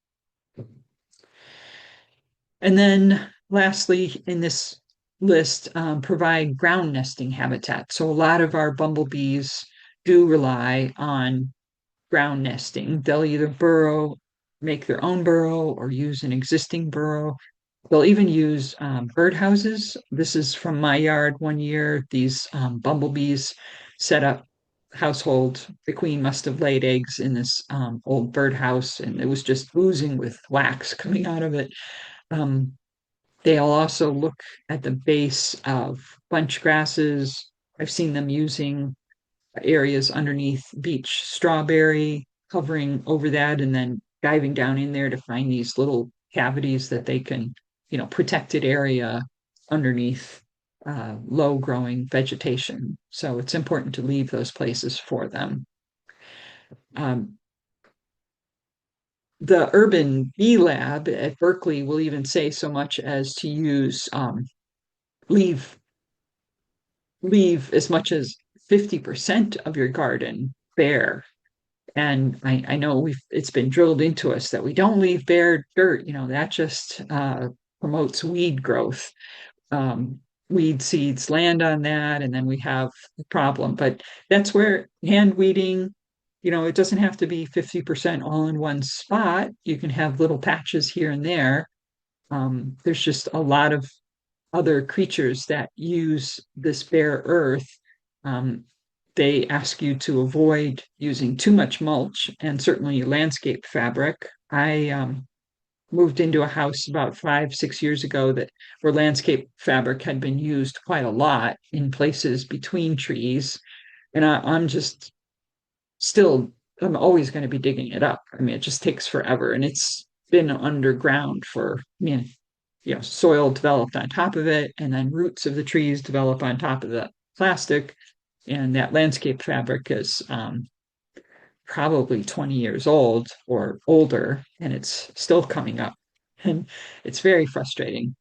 And then lastly, in this list, provide ground nesting habitat. So a lot of our bumblebees do rely on ground nesting. They'll either burrow, make their own burrow, or use an existing burrow. They'll even use birdhouses. This is from my yard one year. These bumblebees set up household. The queen must have laid eggs in this old birdhouse, and it was just oozing with wax coming out of it. Um, They'll also look at the base of bunch grasses. I've seen them using areas underneath beach strawberry, hovering over that, and then diving down in there to find these little cavities that they can, protected area underneath low growing vegetation. So it's important to leave those places for them. Um, the urban bee lab at Berkeley will even say so much as to use leave leave as much as 50% of your garden bare. And I know it's been drilled into us that we don't leave bare dirt, that just promotes weed growth. um, Weed seeds land on that, and then we have a problem. But that's where hand weeding, it doesn't have to be 50% all in one spot. You can have little patches here and there. There's just a lot of other creatures that use this bare earth. Um, they ask you to avoid using too much mulch and certainly landscape fabric. I moved into a house about 5, 6 years ago that where landscape fabric had been used quite a lot in places between trees. And I'm just still, I'm always going to be digging it up. I mean, it just takes forever. And it's been underground for, soil developed on top of it, and then roots of the trees develop on top of the plastic. And that landscape fabric is probably 20 years old or older, and it's still coming up. And it's very frustrating.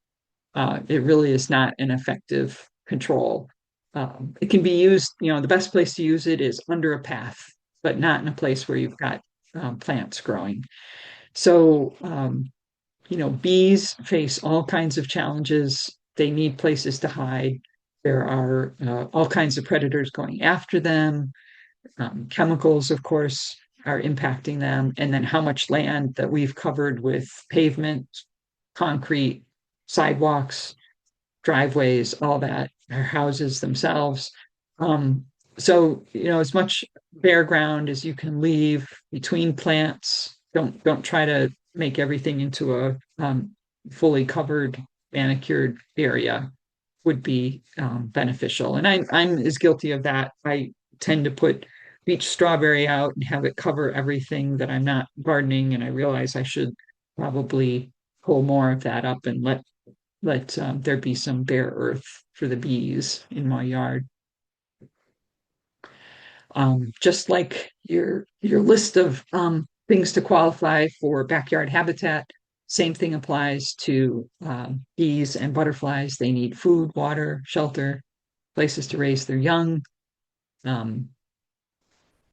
It really is not an effective control. It can be used, the best place to use it is under a path, but not in a place where you've got plants growing. So, bees face all kinds of challenges. They need places to hide. There are all kinds of predators going after them. Chemicals, of course, are impacting them. And then how much land that we've covered with pavement, concrete, sidewalks, driveways, all that, our houses themselves. Um, so, as much bare ground as you can leave between plants. Don't try to make everything into a fully covered, manicured area would be beneficial. And I'm as guilty of that. I tend to put beach strawberry out and have it cover everything that I'm not gardening. And I realize I should probably pull more of that up and let there be some bare earth for the bees in my yard. Just like your list of things to qualify for backyard habitat, same thing applies to bees and butterflies. They need food, water, shelter, places to raise their young. Um,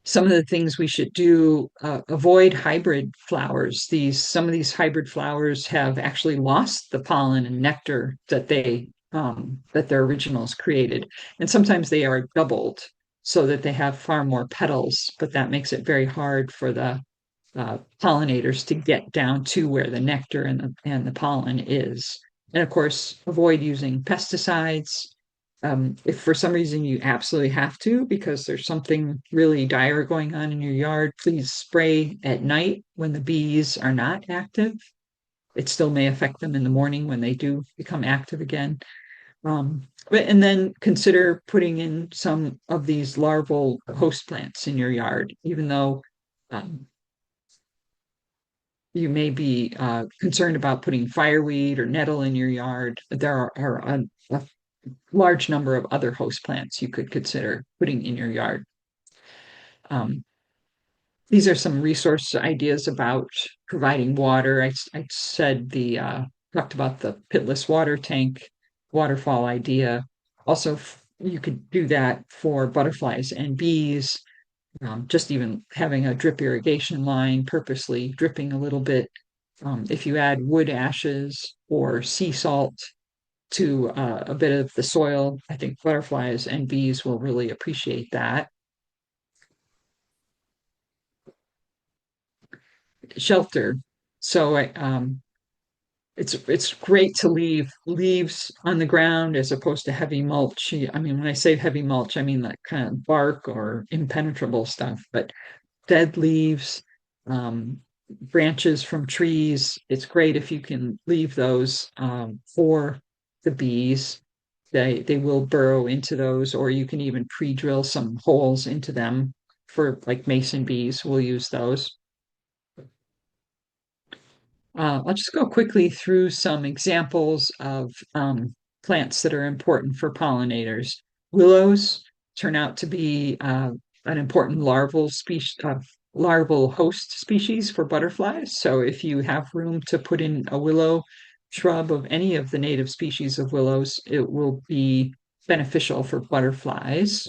some of the things we should do, avoid hybrid flowers. Some of these hybrid flowers have actually lost the pollen and nectar that their originals created, and sometimes they are doubled so that they have far more petals, but that makes it very hard for the pollinators to get down to where the nectar and the pollen is. And of course, avoid using pesticides. If for some reason you absolutely have to, because there's something really dire going on in your yard, please spray at night when the bees are not active. It still may affect them in the morning when they do become active again. And then consider putting in some of these larval host plants in your yard, even though um, you may be concerned about putting fireweed or nettle in your yard. There are a large number of other host plants you could consider putting in your yard. Um, these are some resource ideas about providing water. I said talked about the pitless water tank waterfall idea. Also, you could do that for butterflies and bees. Just even having a drip irrigation line, purposely dripping a little bit. If you add wood ashes or sea salt to a bit of the soil, I think butterflies and bees will really appreciate that. Shelter. So it's great to leave leaves on the ground as opposed to heavy mulch. I mean, when I say heavy mulch, I mean that kind of bark or impenetrable stuff, but dead leaves, branches from trees. It's great if you can leave those for the bees. They will burrow into those, or you can even pre-drill some holes into them for like mason bees. We'll use those. I'll just go quickly through some examples of plants that are important for pollinators. Willows turn out to be an important larval species, larval host species for butterflies. So if you have room to put in a willow shrub of any of the native species of willows, it will be beneficial for butterflies.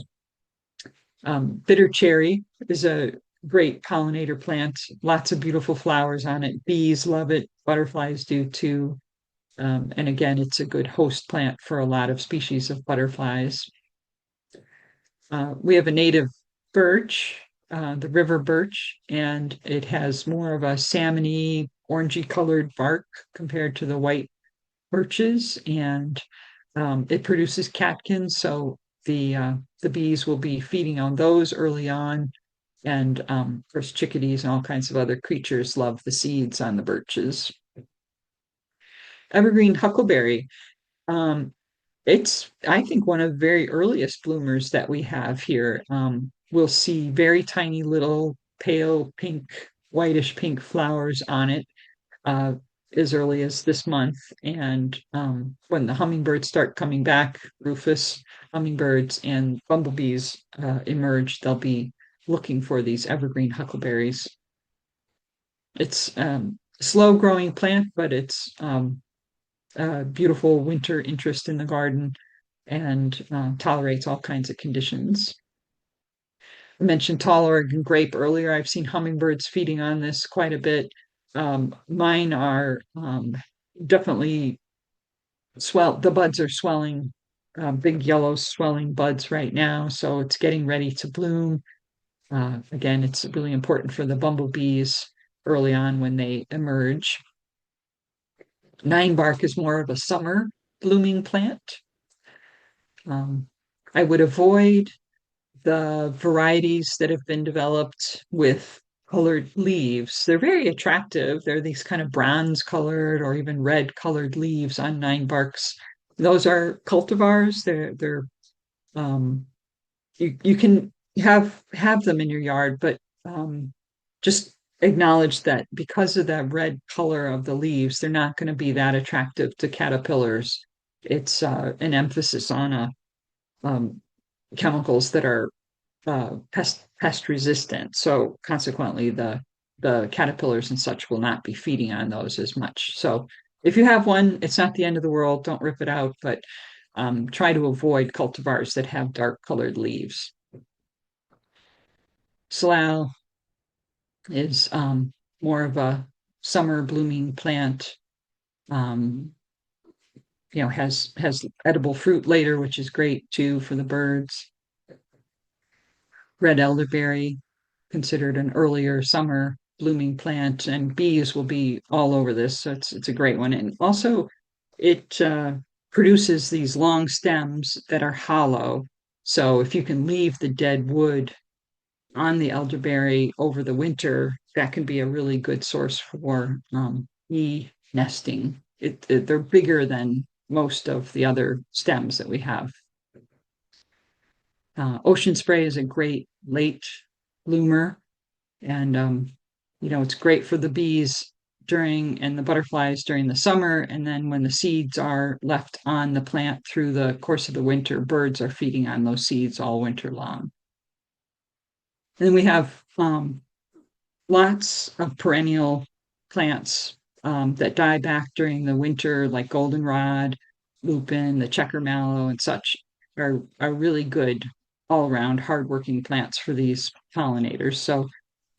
Bitter cherry is a great pollinator plant, lots of beautiful flowers on it. Bees love it, butterflies do too. And again, it's a good host plant for a lot of species of butterflies. We have a native birch, the river birch, and it has more of a salmony, orangey colored bark compared to the white birches, and it produces catkins, so the bees will be feeding on those early on, and of course chickadees and all kinds of other creatures love the seeds on the birches. Evergreen huckleberry. Um, it's, I think, one of the very earliest bloomers that we have here. We'll see very tiny little pale pink, whitish pink flowers on it uh, as early as this month. And when the hummingbirds start coming back, rufous hummingbirds and bumblebees emerge, they'll be looking for these evergreen huckleberries. It's a slow growing plant, but it's a beautiful winter interest in the garden and tolerates all kinds of conditions. I mentioned tall Oregon grape earlier. I've seen hummingbirds feeding on this quite a bit. Mine are definitely the buds are swelling, big yellow swelling buds right now. So it's getting ready to bloom. Again, it's really important for the bumblebees early on when they emerge. Nine bark is more of a summer blooming plant. Um, I would avoid the varieties that have been developed with colored leaves. They're very attractive. They're these kind of bronze colored or even red colored leaves on nine barks. Those are cultivars. They're um, you can have them in your yard, but just acknowledge that because of that red color of the leaves, they're not going to be that attractive to caterpillars. It's an emphasis on um, chemicals that are pest resistant. So consequently, the caterpillars and such will not be feeding on those as much. So if you have one, it's not the end of the world. Don't rip it out, but try to avoid cultivars that have dark colored leaves. Salal is more of a summer blooming plant. Um, has edible fruit later, which is great too for the birds. Red elderberry, considered an earlier summer blooming plant, and bees will be all over this. So it's a great one. And also, it produces these long stems that are hollow. So if you can leave the dead wood on the elderberry over the winter, that can be a really good source for bee nesting. They're bigger than most of the other stems that we have. Ocean spray is a great late bloomer, and it's great for the bees during and the butterflies during the summer, and then when the seeds are left on the plant through the course of the winter, birds are feeding on those seeds all winter long. And then we have lots of perennial plants that die back during the winter, like goldenrod, lupin, the checker mallow, and such are really good all around hardworking plants for these pollinators. So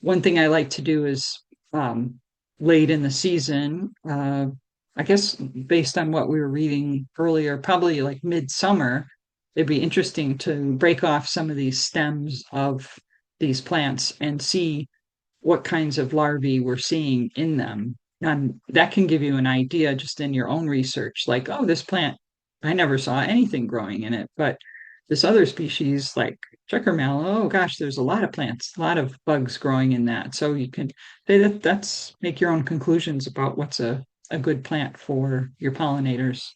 one thing I like to do is late in the season, I guess based on what we were reading earlier, probably like midsummer, it'd be interesting to break off some of these stems of these plants and see what kinds of larvae we're seeing in them. And that can give you an idea just in your own research, like, oh, this plant, I never saw anything growing in it, but this other species, like checker mallow, oh gosh, there's a lot of plants, a lot of bugs growing in that. So you can say that's make your own conclusions about what's a good plant for your pollinators.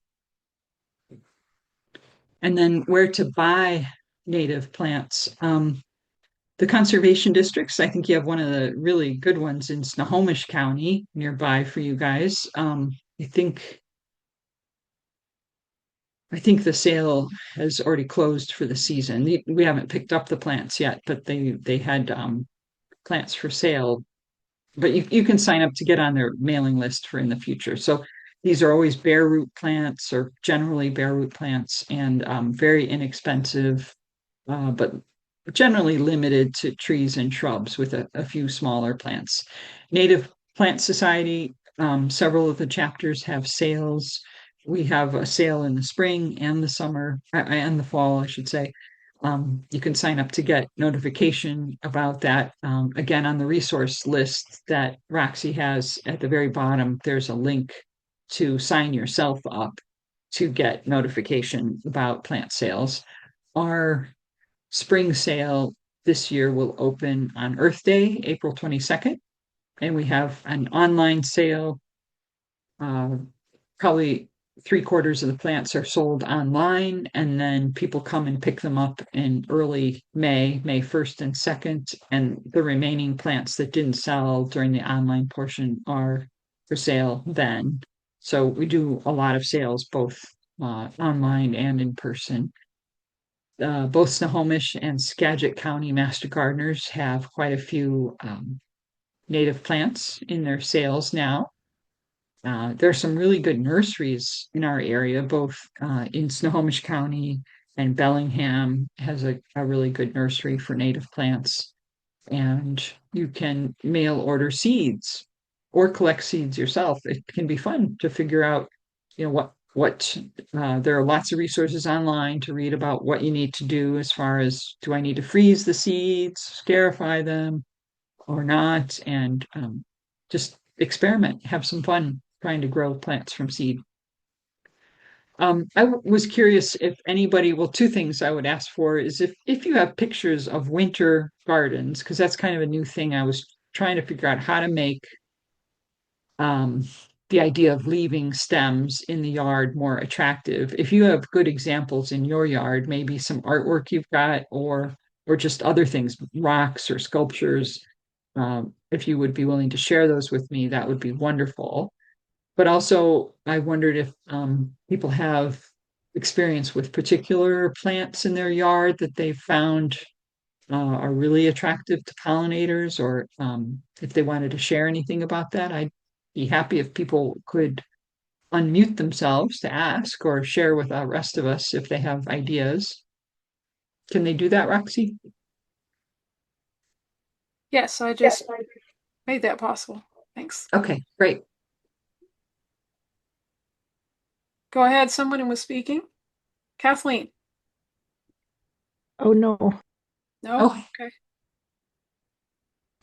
And then where to buy native plants. The conservation districts, I think you have one of the really good ones in Snohomish County nearby for you guys. I think the sale has already closed for the season. We haven't picked up the plants yet, but they had plants for sale, but you can sign up to get on their mailing list for in the future. So these are always bare root plants or generally bare root plants and very inexpensive, but generally limited to trees and shrubs with a few smaller plants. Native Plant Society, several of the chapters have sales. We have a sale in the spring and the summer and the fall, I should say. You can sign up to get notification about that. Again, on the resource list that Roxy has at the very bottom, there's a link to sign yourself up to get notification about plant sales. Our spring sale this year will open on Earth Day, April 22nd, and we have an online sale. Uh, Probably three-quarters of the plants are sold online, and then people come and pick them up in early May, May 1st and 2nd, and the remaining plants that didn't sell during the online portion are for sale then. So we do a lot of sales, both online and in person. Both Snohomish and Skagit County Master Gardeners have quite a few native plants in their sales now. There are some really good nurseries in our area, both in Snohomish County, and Bellingham has a really good nursery for native plants. And you can mail order seeds or collect seeds yourself. It can be fun to figure out, what there are lots of resources online to read about what you need to do as far as, do I need to freeze the seeds, scarify them or not, and just experiment, have some fun trying to grow plants from seed. Was curious if anybody, well, two things I would ask for is if you have pictures of winter gardens, because that's kind of a new thing. I was trying to figure out how to make um, the idea of leaving stems in the yard more attractive. If you have good examples in your yard, maybe some artwork you've got, or just other things, rocks or sculptures, if you would be willing to share those with me, that would be wonderful. But also, I wondered if people have experience with particular plants in their yard that they found are really attractive to pollinators, or if they wanted to share anything about that. I'd be happy if people could unmute themselves to ask or share with the rest of us if they have ideas. Can they do that, Roxy? Yes, I just made that possible. Thanks. Okay, great. Go ahead. Someone was speaking. Kathleen. Oh no. No? Oh, Okay.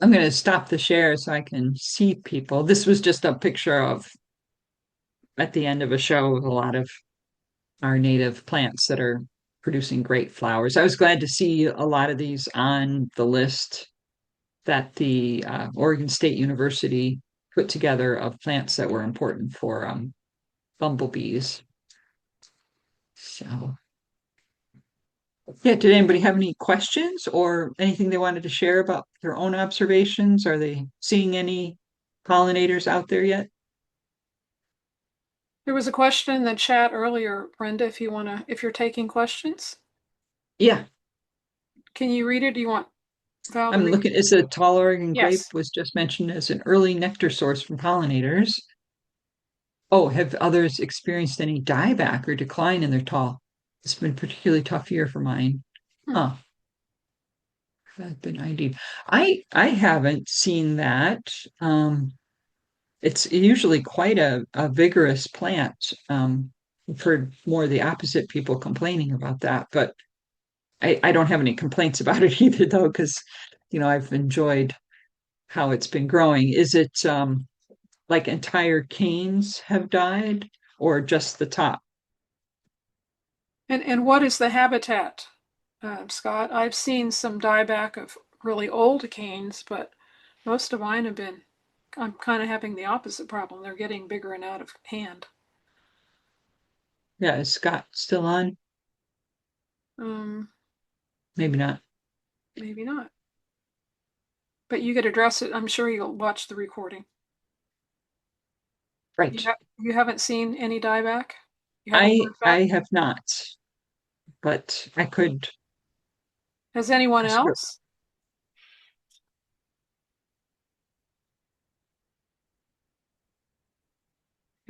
I'm going to stop the share so I can see people. This was just a picture of at the end of a show with a lot of our native plants that are producing great flowers. I was glad to see a lot of these on the list that the Oregon State University put together of plants that were important for bumblebees. So, yeah, did anybody have any questions or anything they wanted to share about their own observations? Are they seeing any pollinators out there yet? There was a question in the chat earlier, Brenda, if you're taking questions. Yeah, Can you read it? Do you want Val to I'm read looking. it? It's a tall Oregon grape Yes. was just mentioned as an early nectar source for pollinators. Oh, have others experienced any dieback or decline in their tall? It's been a particularly tough year for mine. Hmm. Huh. That's been ID. I haven't seen that. It's usually quite a vigorous plant. I've heard more the opposite people complaining about that, but I don't have any complaints about it either, though, because I've enjoyed how it's been growing. Is it like entire canes have died, or just the top? And what is the habitat, Scott? I've seen some dieback of really old canes, but most of mine I'm kind of having the opposite problem. They're getting bigger and out of hand. Yeah, is Scott still on? Um, Maybe not. Maybe not. But you could address it. I'm sure you'll watch the recording. Right. You haven't seen any dieback? You haven't I heard that? I have not, but I could. Has anyone I sort of- else?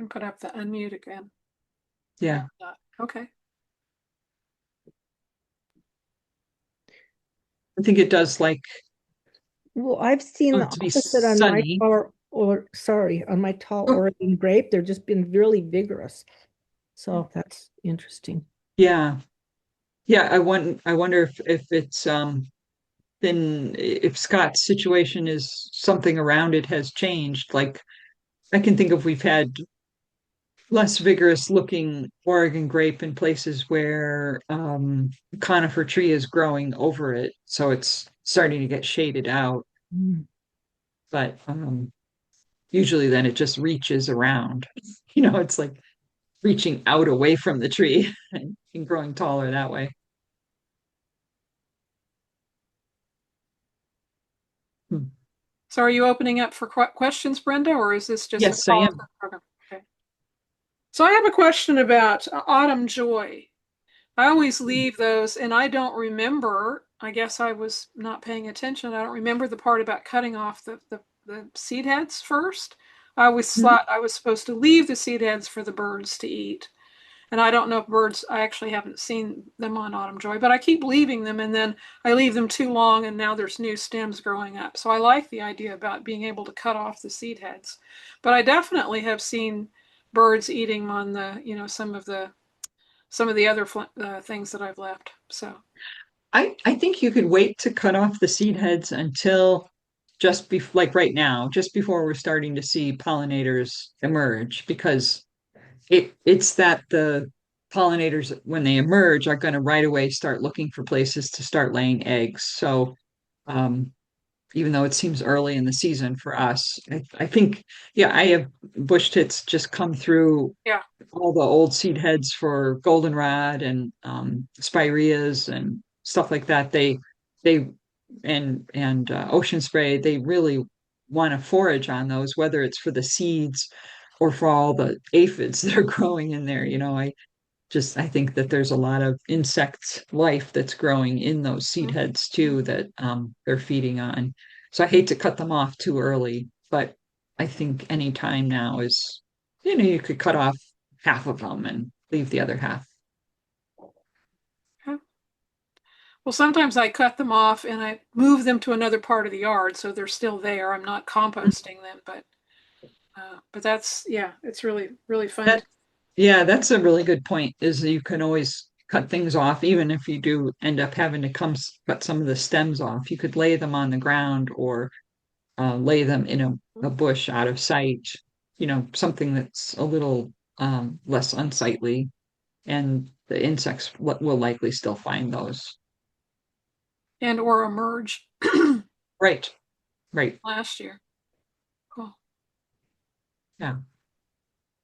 And put up the unmute again. Yeah. Okay. I think it does like Well, I've seen the to be opposite on my sunny. on my tall Oh, Oregon grape. They're just been really vigorous. So that's interesting. yeah. Yeah, I wonder if it's then if Scott's situation is something around it has changed. Like I can think of we've had less vigorous looking Oregon grape in places where conifer tree is growing over it, so it's starting to get shaded out. Mm. But usually then it just reaches around. It's like reaching out away from the tree and growing taller that way. Hmm. So are you opening up for questions, Brenda, or is this just a Yes, I call to am. the program? Okay. So I have a question about autumn joy. I always leave those, and I don't remember. I guess I was not paying attention. I don't remember the part about cutting off the seed heads first. I always Mhm. thought I was supposed to leave the seed heads for the birds to eat. And I don't know if birds, I actually haven't seen them on Autumn Joy, but I keep leaving them and then I leave them too long and now there's new stems growing up. So I like the idea about being able to cut off the seed heads. But I definitely have seen birds eating on some of the other things that I've left. So I think you could wait to cut off the seed heads until just like right now, just before we're starting to see pollinators emerge, because it's that the pollinators, when they emerge, are going to right away start looking for places to start laying eggs. So um, even though it seems early in the season for us, I think, yeah, I have bush tits just come through yeah. all the old seed heads for goldenrod and spireas and stuff like that. They and ocean spray. They really want to forage on those, whether it's for the seeds or for all the aphids that are growing in there. I think that there's a lot of insect life that's growing in those seed heads too that they're feeding on. So I hate to cut them off too early, but I think any time now is, you could cut off half of them and leave the other half. Okay. Well, sometimes I cut them off and I move them to another part of the yard so they're still there. I'm not composting them, but that's, yeah, it's really, really fun. That, yeah, that's a really good point, is you can always cut things off, even if you do end up having to cut some of the stems off. You could lay them on the ground or lay them in a bush out of sight, something that's a little less unsightly, and the insects will likely still find those. And or emerge Right, right. last year. Cool. Yeah.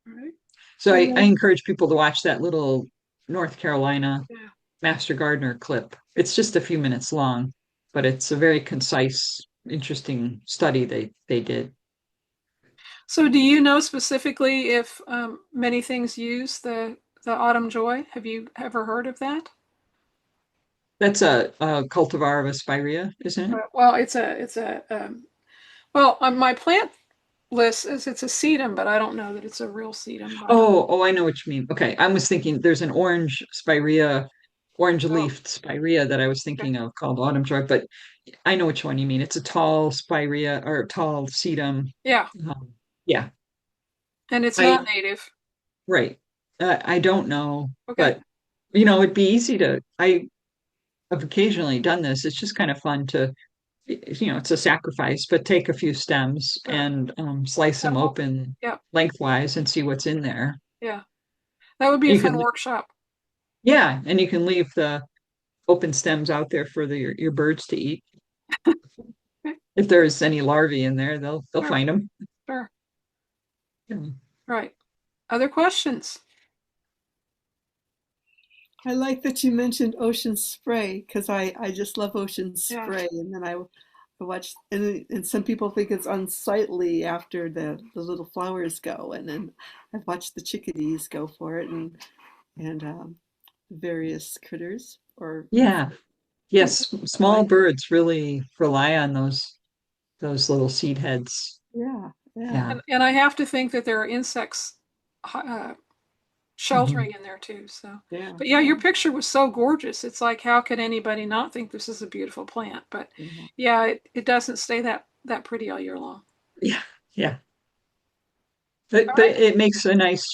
All right. So I encourage people to watch that little North Carolina Yeah. Master Gardener clip. It's just a few minutes long, but it's a very concise, interesting study they did. So do you know specifically if many things use the autumn joy? Have you ever heard of that? That's a cultivar of Aspirea, isn't it? Well, well, on my plant list is it's a sedum, but I don't know that it's a real sedum. But Oh, I know what you mean. Okay, I was thinking there's an orange spirea, orange oh, leafed spirea that I was okay. thinking of called autumn joy, but I know which one you mean. It's a tall spirea or tall sedum. Yeah, Yeah, and it's not I native. right. I don't know, Okay. but it'd be easy to. I have occasionally done this. It's just kind of fun to, it's a sacrifice, but take a few stems Sure. and slice That them will, open yeah, lengthwise and see what's in there. yeah. That would be a You fun can, workshop. yeah, and you can leave the open stems out there for your birds to eat. Okay. If there's any larvae in there, they'll Sure, find them. sure. Yeah. Right. Other questions? I like that you mentioned ocean spray because I just love ocean Yeah. spray. And then I watch, and some people think it's unsightly after the little flowers go. And then I've watched the chickadees go for it and various critters or Yeah. Yes, that small like it. birds really rely on those little seed heads. Yeah, yeah. Yeah. And I have to think that there are insects sheltering in there too. So, Yeah. but yeah, your picture was so gorgeous. It's like, how could anybody not think this is a beautiful plant? But Mhm. yeah, it doesn't stay that pretty all year long. Yeah, yeah. All But right. it makes a nice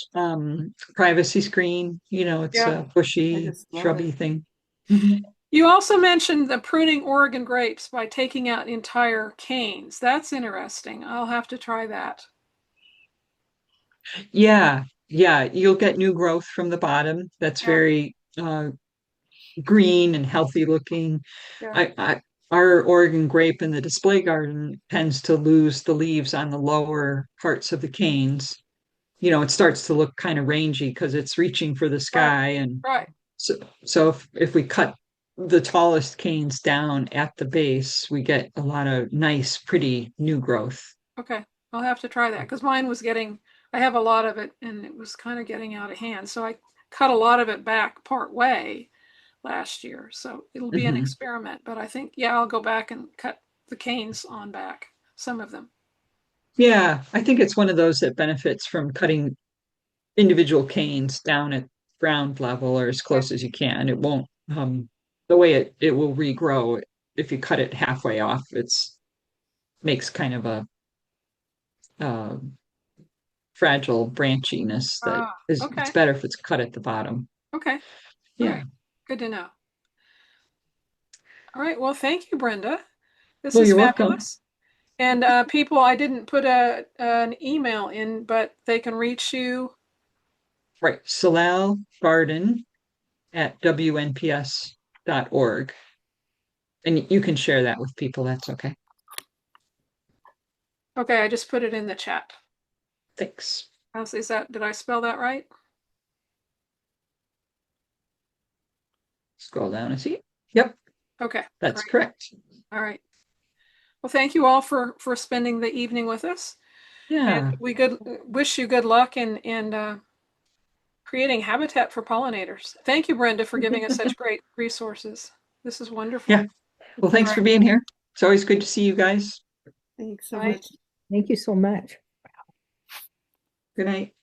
privacy screen. It's Yeah. a I bushy, just love it. shrubby thing. Mhm. You also mentioned the pruning Oregon grapes by taking out entire canes. That's interesting. I'll have to try that. Yeah, yeah. You'll get new growth from the bottom. That's Yeah, very green and healthy looking. yeah, Our Oregon grape in the display garden tends to lose the leaves on the lower parts of the canes. It starts to look kind of rangy because it's reaching for the right, sky. And right. so, if we cut the tallest canes down at the base, we get a lot of nice, pretty new growth. Okay, I'll have to try that because mine was getting, I have a lot of it and it was kind of getting out of hand. So I cut a lot of it back part way last year. So it'll be an Mhm. experiment. But I think, yeah, I'll go back and cut the canes on back, some of them. Yeah, I think it's one of those that benefits from cutting individual canes down at ground level or as Yeah. close as you can. It won't, the way it will regrow if you cut it halfway off, it's makes kind of a uh, fragile branchiness that Ah, is, it's okay, better if it's cut at the bottom. okay. All Yeah. right, good to know. All right, well, thank you, Brenda. This Well, is you're welcome. fabulous. And people, I didn't put an email in, but they can reach you. Right. Salal Garden at WNPS.org. And you can share that with people. That's okay. Okay, I just put it in the chat. Thanks. Is that, did I spell that right? Scroll down and see. Yep, Okay, that's great. correct. All right. Well, thank you all for spending the evening with us, and Yeah. we good wish you good luck in creating habitat for pollinators. Thank you, Brenda, for giving us such great resources. This is wonderful. Yeah. Well, All thanks right. for being here. It's always good to see you guys. Thanks so Bye. much. Thank you so much. Good night.